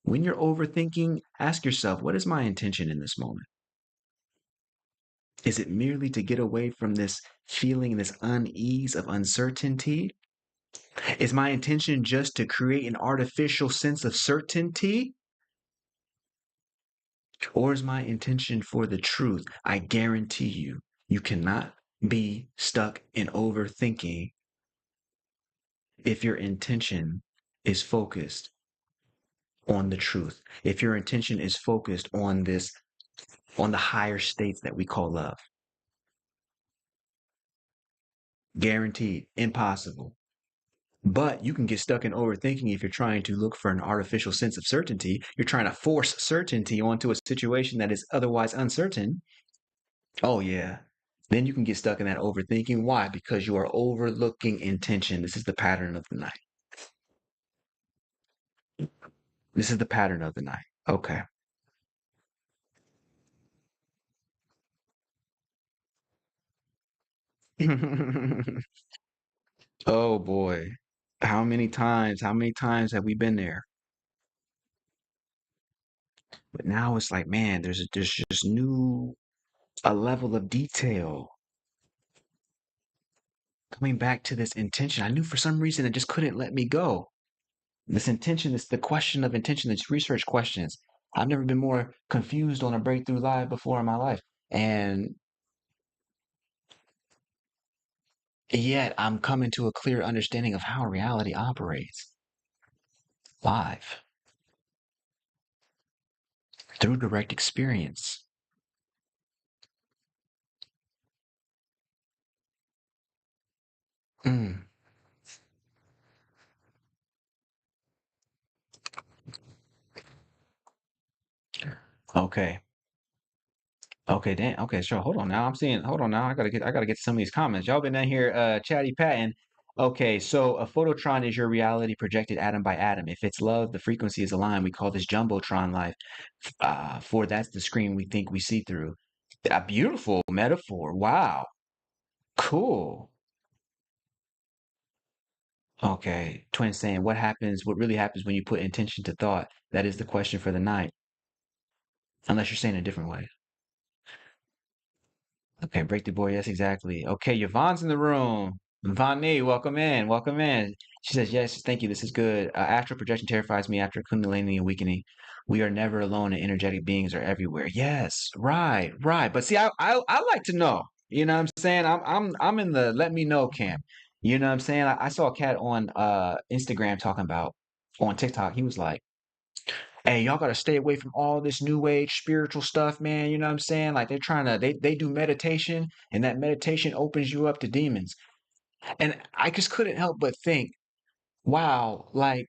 When you're overthinking, ask yourself, what is my intention in this moment? Is it merely to get away from this feeling, this unease of uncertainty? Is my intention just to create an artificial sense of certainty? Or is my intention for the truth? I guarantee you, you cannot be stuck in overthinking if your intention is focused on the truth. If your intention is focused on on the higher states that we call love. Guaranteed, impossible. But you can get stuck in overthinking if you're trying to look for an artificial sense of certainty. You're trying to force certainty onto a situation that is otherwise uncertain. Oh, yeah. Then you can get stuck in that overthinking. Why? Because you are overlooking intention. This is the pattern of the night. This is the pattern of the night. Okay. Oh boy. How many times have we been there? But now it's like, man, there's just a level of detail coming back to this intention. I knew for some reason it just couldn't let me go. This intention is the question of intention. It's research questions. I've never been more confused on a breakthrough live before in my life. And yet I'm coming to a clear understanding of how reality operates live through direct experience. Mm, okay. Okay, damn. Okay, sure. Hold on now. Hold on now. I gotta get some of these comments. Y'all been down here chatty patting. Okay, so a phototron is your reality projected atom by atom. If it's love, the frequency is aligned. We call this jumbotron life. For that's the screen we think we see through. A beautiful metaphor. Wow. Cool. Okay. Twin saying, what really happens when you put intention to thought? That is the question for the night. Unless you're saying it a different way. Okay, break the board. Yes, exactly. Okay, Yvonne's in the room. Yvonne, welcome in. Welcome in. She says, yes, thank you. This is good. Astral projection terrifies me after Kundalini awakening. We are never alone and energetic beings are everywhere. Yes, right, right. But see, I like to know. You know what I'm saying? I'm in the let me know camp. You know what I'm saying? I saw a cat on Instagram talking about on TikTok. He was like, hey, y'all gotta stay away from all this new age spiritual stuff, man. You know what I'm saying? Like they're trying to they do meditation and that meditation opens you up to demons. And I just couldn't help but think, wow, like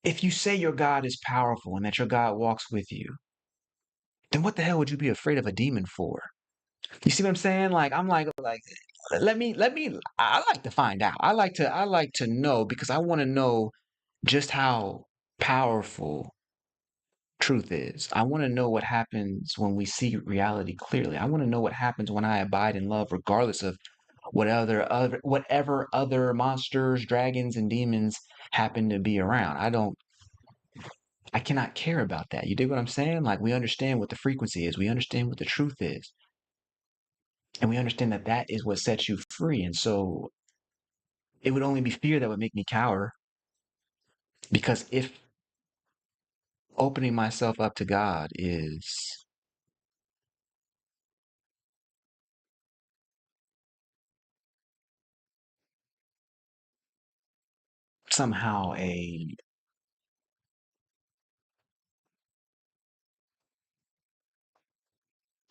if you say your God is powerful and that your God walks with you, then what the hell would you be afraid of a demon for? You see what I'm saying? Like I'm like let me I like to find out. I like to know because I want to know just how powerful truth is. I want to know what happens when we see reality clearly. I want to know what happens when I abide in love, regardless of whatever other monsters, dragons, and demons happen to be around. I cannot care about that. You dig what I'm saying? Like we understand what the frequency is. We understand what the truth is. And we understand that that is what sets you free. And so it would only be fear that would make me cower. Because if opening myself up to God is somehow a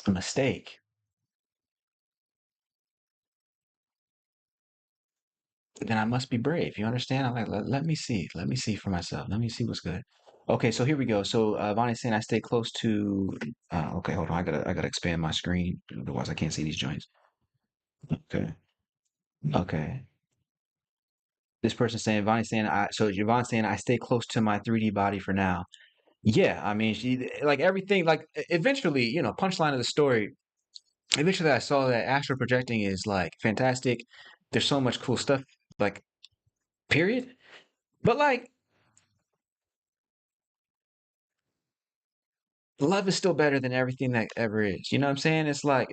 mistake, then I must be brave. You understand? I'm like, let me see. Let me see for myself. Let me see what's good. Okay, so here we go. So Vonnie's saying I stay close to. Okay, hold on. I gotta expand my screen. Otherwise, I can't see these joints. Okay. Okay. This person's saying Vonnie's saying I. So Yvonne's saying I stay close to my 3D body for now. Yeah, I mean, she like everything. Like eventually, punchline of the story. Eventually, I saw that astral projecting is like fantastic. There's so much cool stuff. Like period. But like love is still better than everything that ever is. You know what I'm saying? It's like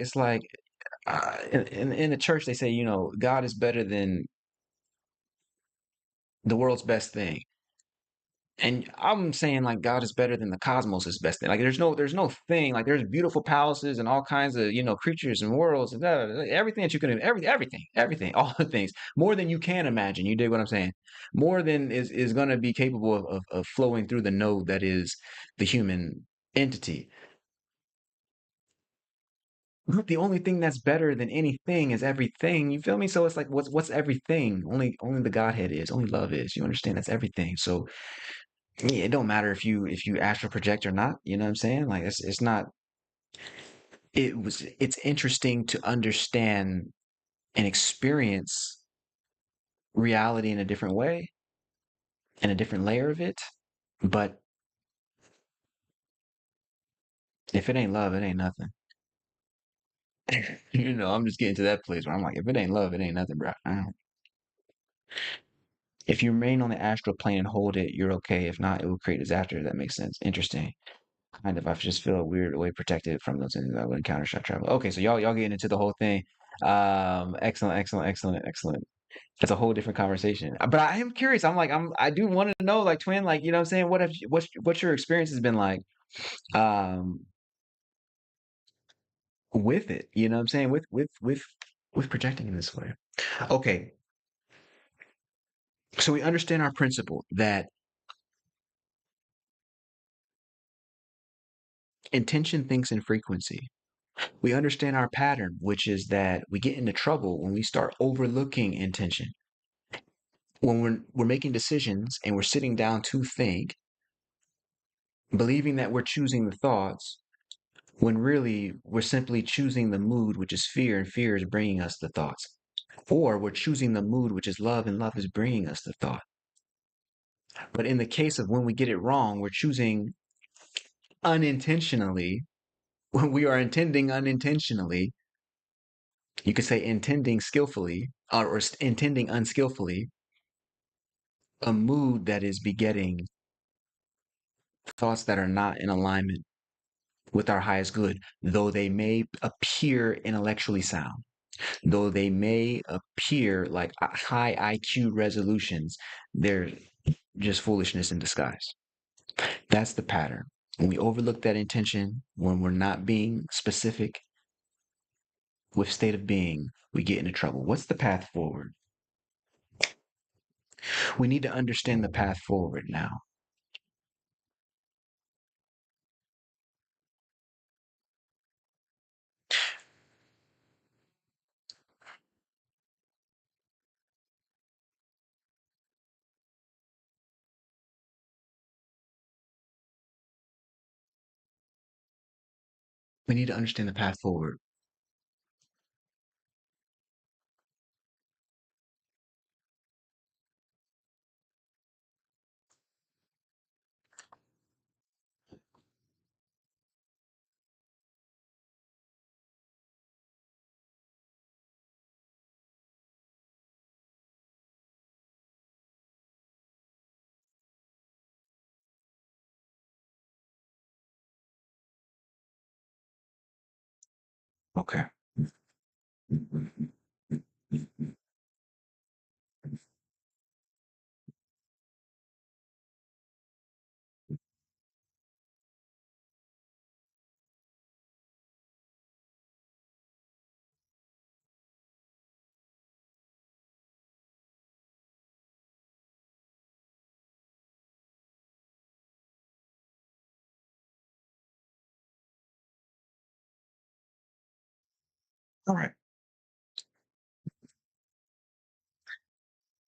in the church they say, God is better than the world's best thing. And I'm saying like God is better than the cosmos is best thing. Like there's no thing. Like there's beautiful palaces and all kinds of, creatures and worlds and everything that you can everything, all the things. More than you can imagine. You dig what I'm saying? More than is gonna be capable of flowing through the node that is the human entity. The only thing that's better than anything is everything. You feel me? So it's like what's everything? Only the Godhead is. Only love is. You understand? That's everything. So yeah, it don't matter if you astral project or not. You know what I'm saying? Like it's not. It's interesting to understand and experience reality in a different way and a different layer of it. But if it ain't love, it ain't nothing. I'm just getting to that place where I'm like, if it ain't love, it ain't nothing, bro. If you remain on the astral plane and hold it, you're okay. If not, it will create disaster. That makes sense. Interesting. Kind of. I just feel a weird way protected from those things that would encounter shot travel. Okay, so y'all getting into the whole thing. Excellent, excellent, excellent, excellent. That's a whole different conversation. But I am curious. I do want to know, like, twin, like, you know what I'm saying? What's your experience has been like, um, with it? You know what I'm saying? With projecting in this way. Okay, so we understand our principle that intention thinks in frequency. We understand our pattern, which is that we get into trouble when we start overlooking intention. When we're making decisions and we're sitting down to think, believing that we're choosing the thoughts, when really we're simply choosing the mood, which is fear, and fear is bringing us the thoughts. Or we're choosing the mood, which is love, and love is bringing us the thought. But in the case of when we get it wrong, we're choosing unintentionally, when we are intending unintentionally, you could say intending skillfully or intending unskillfully, a mood that is begetting thoughts that are not in alignment with our highest good, though they may appear intellectually sound, though they may appear like high IQ resolutions, they're just foolishness in disguise. That's the pattern. When we overlook that intention, when we're not being specific with state of being, we get into trouble. What's the path forward? We need to understand the path forward now. We need to understand the path forward. Okay. All right.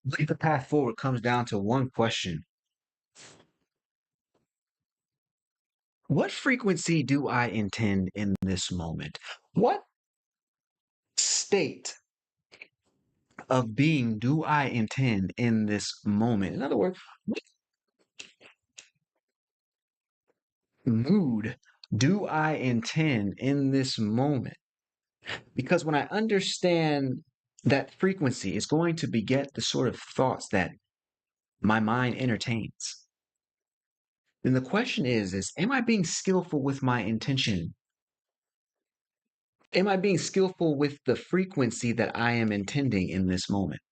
I believe the path forward comes down to one question. What frequency do I intend in this moment? What state of being do I intend in this moment? In other words, what mood do I intend in this moment? Because when I understand that frequency is going to beget the sort of thoughts that my mind entertains, then the question is am I being skillful with my intention? Am I being skillful with the frequency that I am intending in this moment?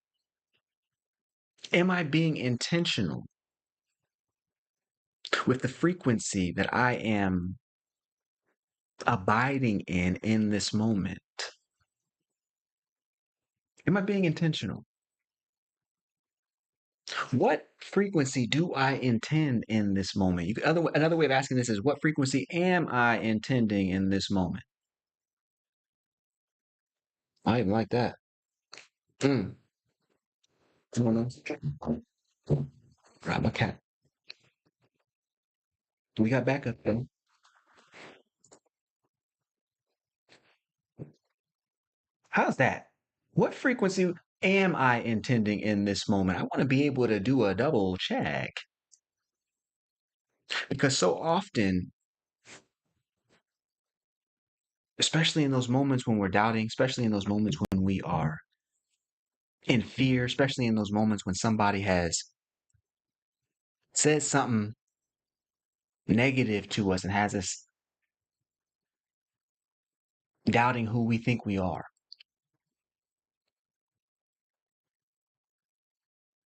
Am I being intentional with the frequency that I am abiding in this moment? Am I being intentional? What frequency do I intend in this moment? Another way of asking this is what frequency am I intending in this moment? I even like that. Mm. Hold on. Grab my cat. We got backup though. How's that? What frequency am I intending in this moment? I want to be able to do a double check because so often, especially in those moments when we're doubting, especially in those moments when we are in fear, especially in those moments when somebody has said something negative to us and has us doubting who we think we are.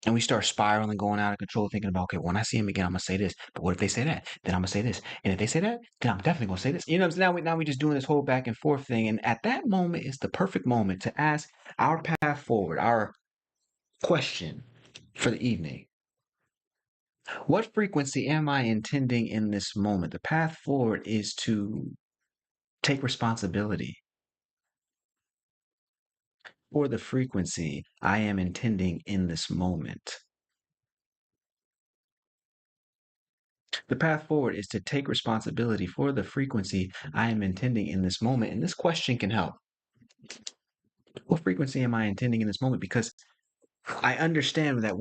And we start spiraling, going out of control, thinking about, okay, when I see him again, I'm gonna say this. But what if they say that? Then I'm gonna say this. And if they say that, then I'm definitely gonna say this. You know, so now we just doing this whole back and forth thing. And at that moment is the perfect moment to ask our path forward, our question for the evening. What frequency am I intending in this moment? The path forward is to take responsibility for the frequency I am intending in this moment. The path forward is to take responsibility for the frequency I am intending in this moment. And this question can help. What frequency am I intending in this moment? Because I understand that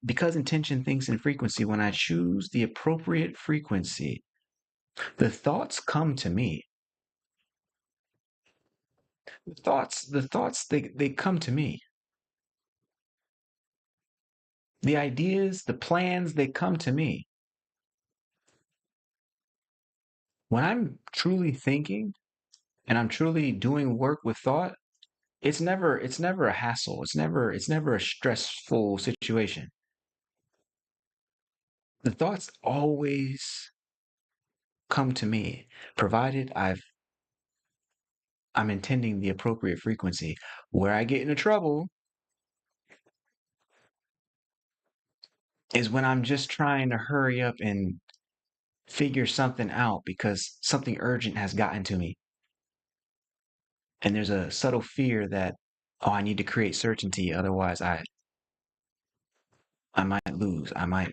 because intention thinks in frequency, when I choose the appropriate frequency, the thoughts come to me. The thoughts, they come to me. The ideas, the plans, they come to me. When I'm truly thinking and I'm truly doing work with thought, it's never a hassle. It's never a stressful situation. The thoughts always come to me, provided I'm intending the appropriate frequency. Where I get into trouble is when I'm just trying to hurry up and figure something out because something urgent has gotten to me. And there's a subtle fear that, oh, I need to create certainty, otherwise I might lose. I might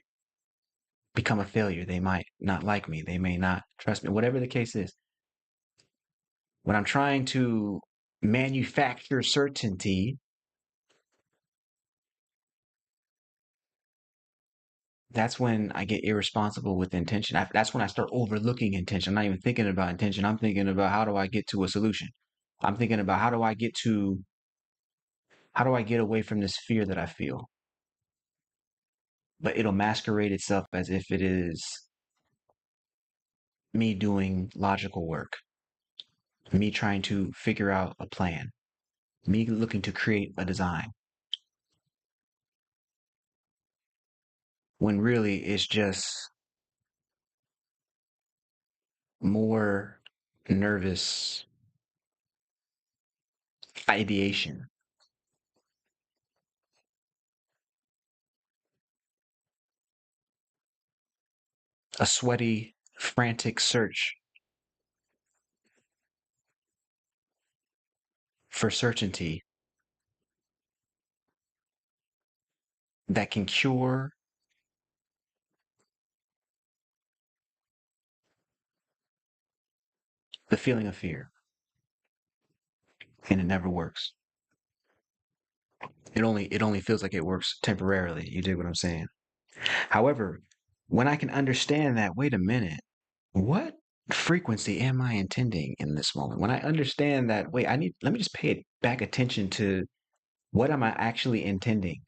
become a failure. They might not like me. They may not trust me. Whatever the case is. When I'm trying to manufacture certainty, that's when I get irresponsible with intention. That's when I start overlooking intention. I'm not even thinking about intention. I'm thinking about how do I get to a solution. I'm thinking about how do I get away from this fear that I feel? But it'll masquerade itself as if it is me doing logical work, me trying to figure out a plan. me looking to create a design, when really it's just more nervous ideation, a sweaty, frantic search for certainty that can cure the feeling of fear, and it never works. It only feels like it works temporarily. You dig what I'm saying? However, when I can understand that, wait a minute, what frequency am I intending in this moment? When I understand that, wait, let me just pay back attention to what am I actually intending?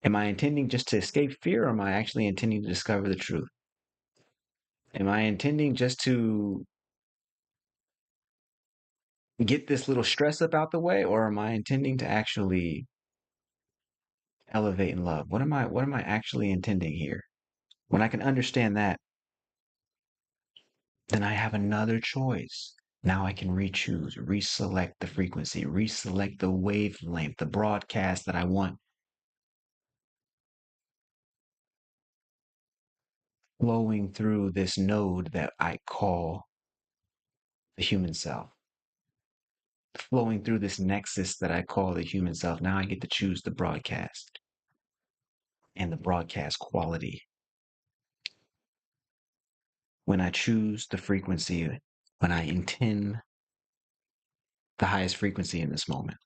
Am I intending just to escape fear, or am I actually intending to discover the truth? Am I intending just to get this little stress up out the way, or am I intending to actually elevate in love? What am I actually intending here? When I can understand that, then I have another choice. Now I can re-choose, reselect the frequency, reselect the wavelength, the broadcast that I want flowing through this node that I call the human self, flowing through this nexus that I call the human self. Now I get to choose the broadcast and the broadcast quality. When I choose the frequency, when I intend the highest frequency in this moment.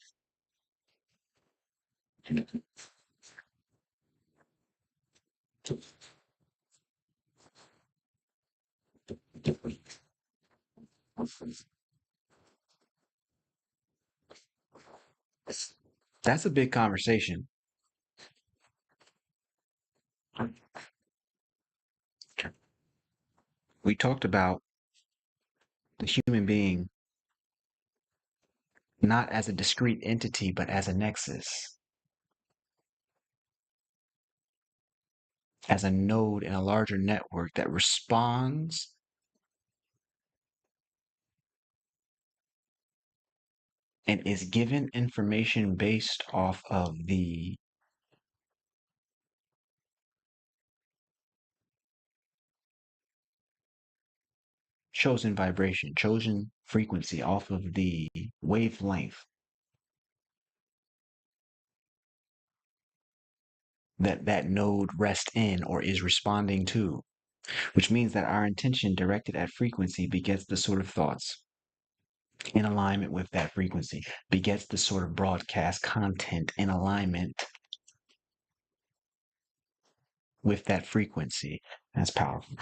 That's a big conversation. We talked about the human being not as a discrete entity, but as a nexus, as a node in a larger network that responds and is given information based off of the chosen vibration, chosen frequency, off of the wavelength that that node rests in or is responding to, which means that our intention directed at frequency begets the sort of thoughts in alignment with that frequency, begets the sort of broadcast content in alignment with that frequency. That's powerful.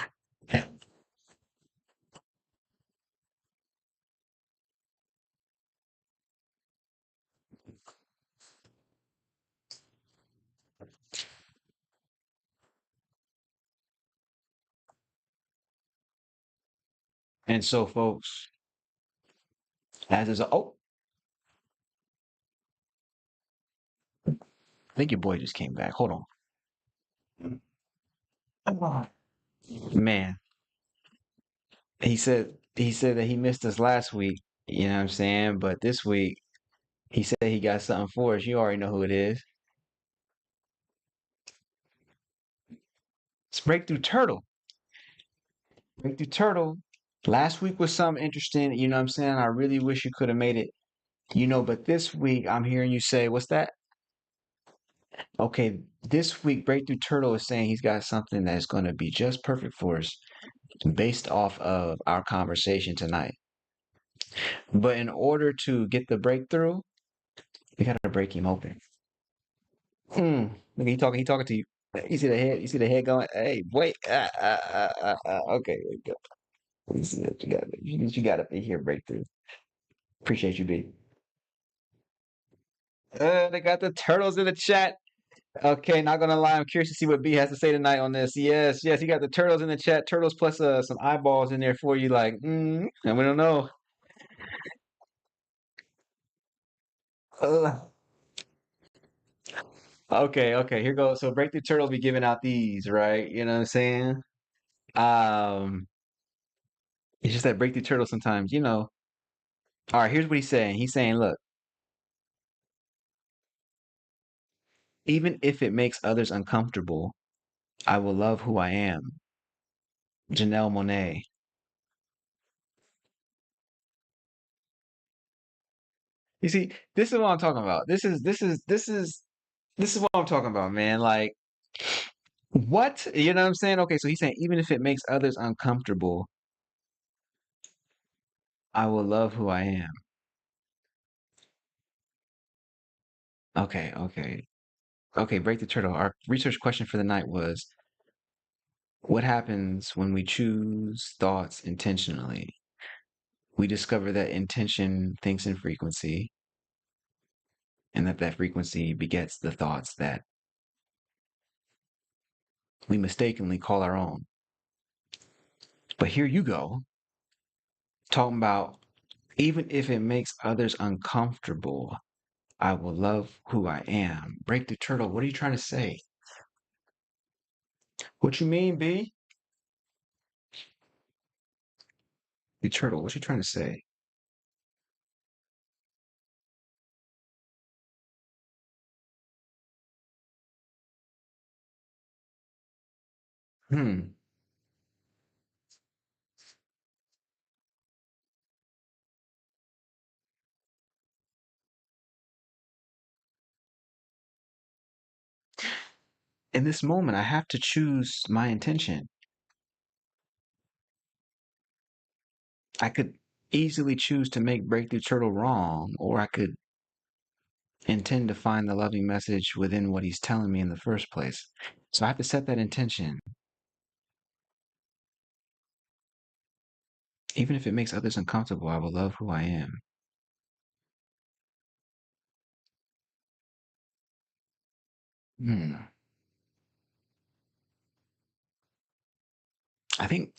And so, folks, as is, I think your boy just came back. Hold on. Man, he said that he missed us last week. You know what I'm saying? But this week, he said he got something for us. You already know who it is. It's Breakthrough Turtle. Breakthrough Turtle. Last week was something interesting. You know what I'm saying? I really wish you could have made it. But this week I'm hearing you say, what's that? Okay, this week Breakthrough Turtle is saying he's got something that's going to be just perfect for us based off of our conversation tonight. But in order to get the breakthrough, we got to break him open. Look, he talking to you. You see the head going, hey, wait. Okay, there you go. You see that you got to be here, breakthrough. Appreciate you, B. They got the turtles in the chat. Okay, not gonna lie, I'm curious to see what B has to say tonight on this. Yes, yes, you got the turtles in the chat. Turtles plus some eyeballs in there for you, like, and we don't know. Uh, okay, okay, here goes. So Breakthrough Turtle be giving out these, right? You know what I'm saying? Um, it's just that Breakthrough Turtle sometimes, All right, here's what he's saying. He's saying, look, even if it makes others uncomfortable, I will love who I am. Janelle Monáe. You see, this is what I'm talking about. This is what I'm talking about, man. Like, what? You know what I'm saying? Okay, so he's saying even if it makes others uncomfortable, I will love who I am. Okay, okay. Okay, break the turtle. Our research question for the night was what happens when we choose thoughts intentionally? We discover that intention thinks in frequency and that that frequency begets the thoughts that we mistakenly call our own. But here you go, talking about even if it makes others uncomfortable, I will love who I am. Break the turtle. What are you trying to say? What you mean, B? The turtle. What you trying to say? Hmm. In this moment, I have to choose my intention. I could easily choose to make Breakthrough Turtle wrong, or I could intend to find the loving message within what he's telling me in the first place. So I have to set that intention, even if it makes others uncomfortable. I will love who I am. Hmm. I think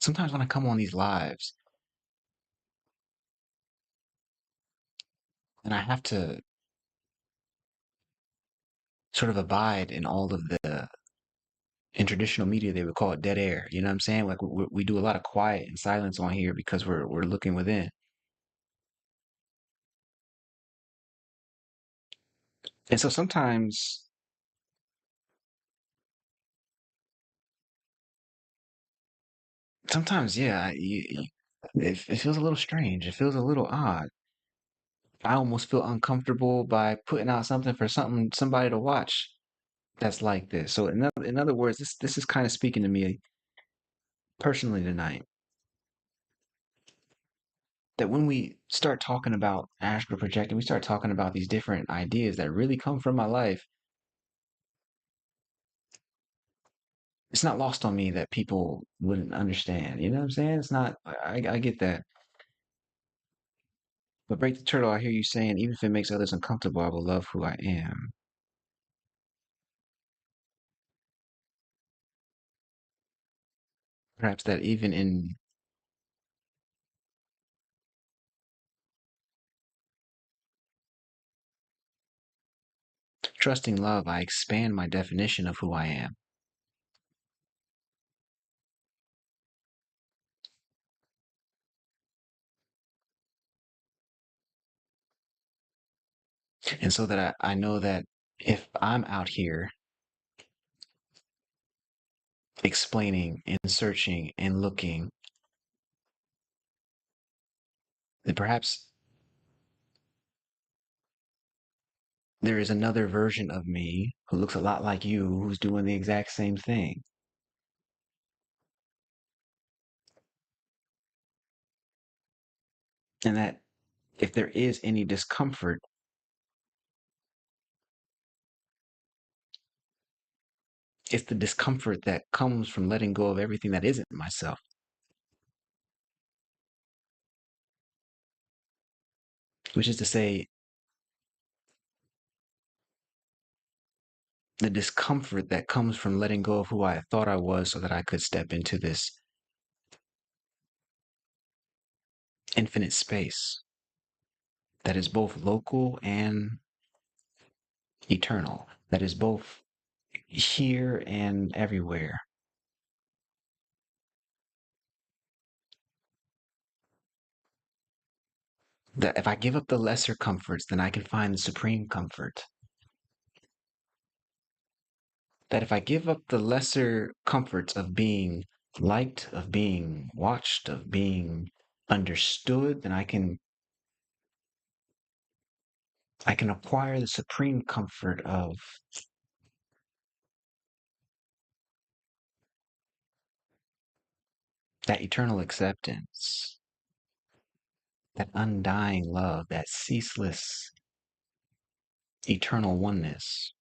sometimes when I come on these lives and I have to sort of abide in all of the in traditional media they would call it dead air. You know what I'm saying? Like we do a lot of quiet and silence on here because we're looking within. And so sometimes yeah, it feels a little strange. It feels a little odd. I almost feel uncomfortable by putting out something for somebody to watch that's like this. So in other words, this is kind of speaking to me personally tonight. That when we start talking about astral projecting, we start talking about these different ideas that really come from my life. It's not lost on me that people wouldn't understand. You know what I'm saying? It's not. I get that. But break the turtle. I hear you saying, even if it makes others uncomfortable, I will love who I am. Perhaps that even in trusting love, I expand my definition of who I am. And so that I know that if I'm out here explaining and searching and looking, then perhaps there is another version of me who looks a lot like you who's doing the exact same thing. And that if there is any discomfort, it's the discomfort that comes from letting go of everything that isn't myself, which is to say, the discomfort that comes from letting go of who I thought I was so that I could step into this infinite space that is both local and eternal, that is both here and everywhere. That if I give up the lesser comforts, then I can find the supreme comfort. That if I give up the lesser comforts of being liked, of being watched, of being understood, then I can acquire the supreme comfort of that eternal acceptance, that undying love, that ceaseless eternal oneness.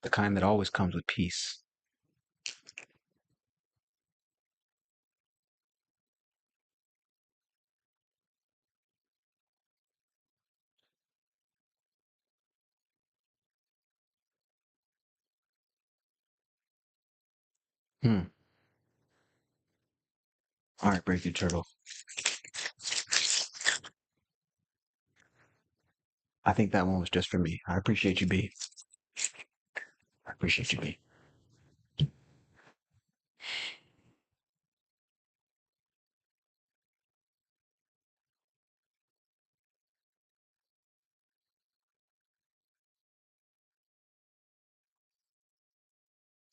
The kind that always comes with peace. Hmm. All right, Breakthrough Turtle. I think that one was just for me. I appreciate you, B. I appreciate you, B.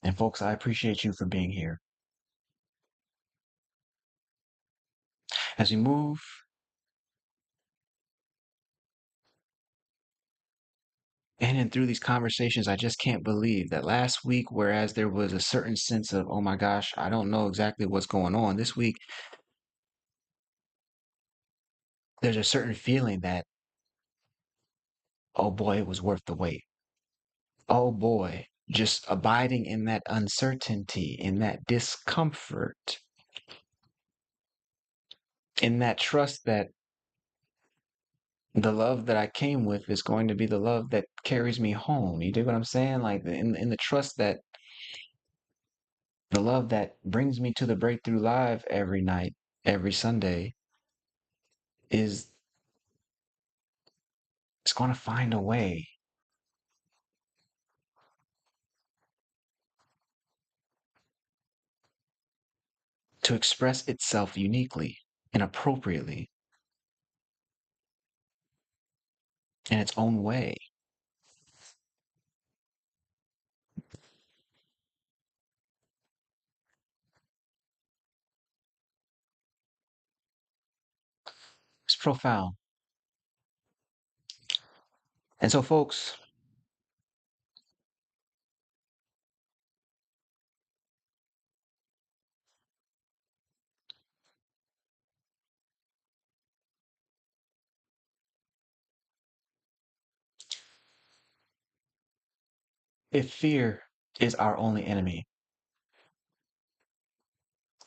And folks, I appreciate you for being here. As we move in and through these conversations, I just can't believe that last week, whereas there was a certain sense of, oh my gosh, I don't know exactly what's going on, this week, there's a certain feeling that, oh boy, it was worth the wait. Oh boy, just abiding in that uncertainty, in that discomfort, in that trust that the love that I came with is going to be the love that carries me home. You dig what I'm saying? Like in the trust that the love that brings me to the Breakthrough Live every night, every Sunday is it's going to find a way to express itself uniquely and appropriately in its own way. It's profound. And so, folks, if fear is our only enemy,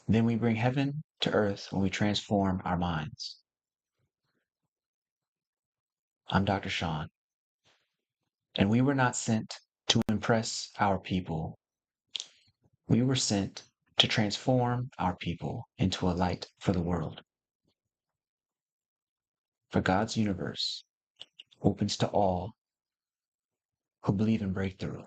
then we bring heaven to earth when we transform our minds. I'm Dr. Shawn, and we were not sent to impress our people. We were sent to transform our people into a light for the world. For God's universe opens to all who believe in breakthrough.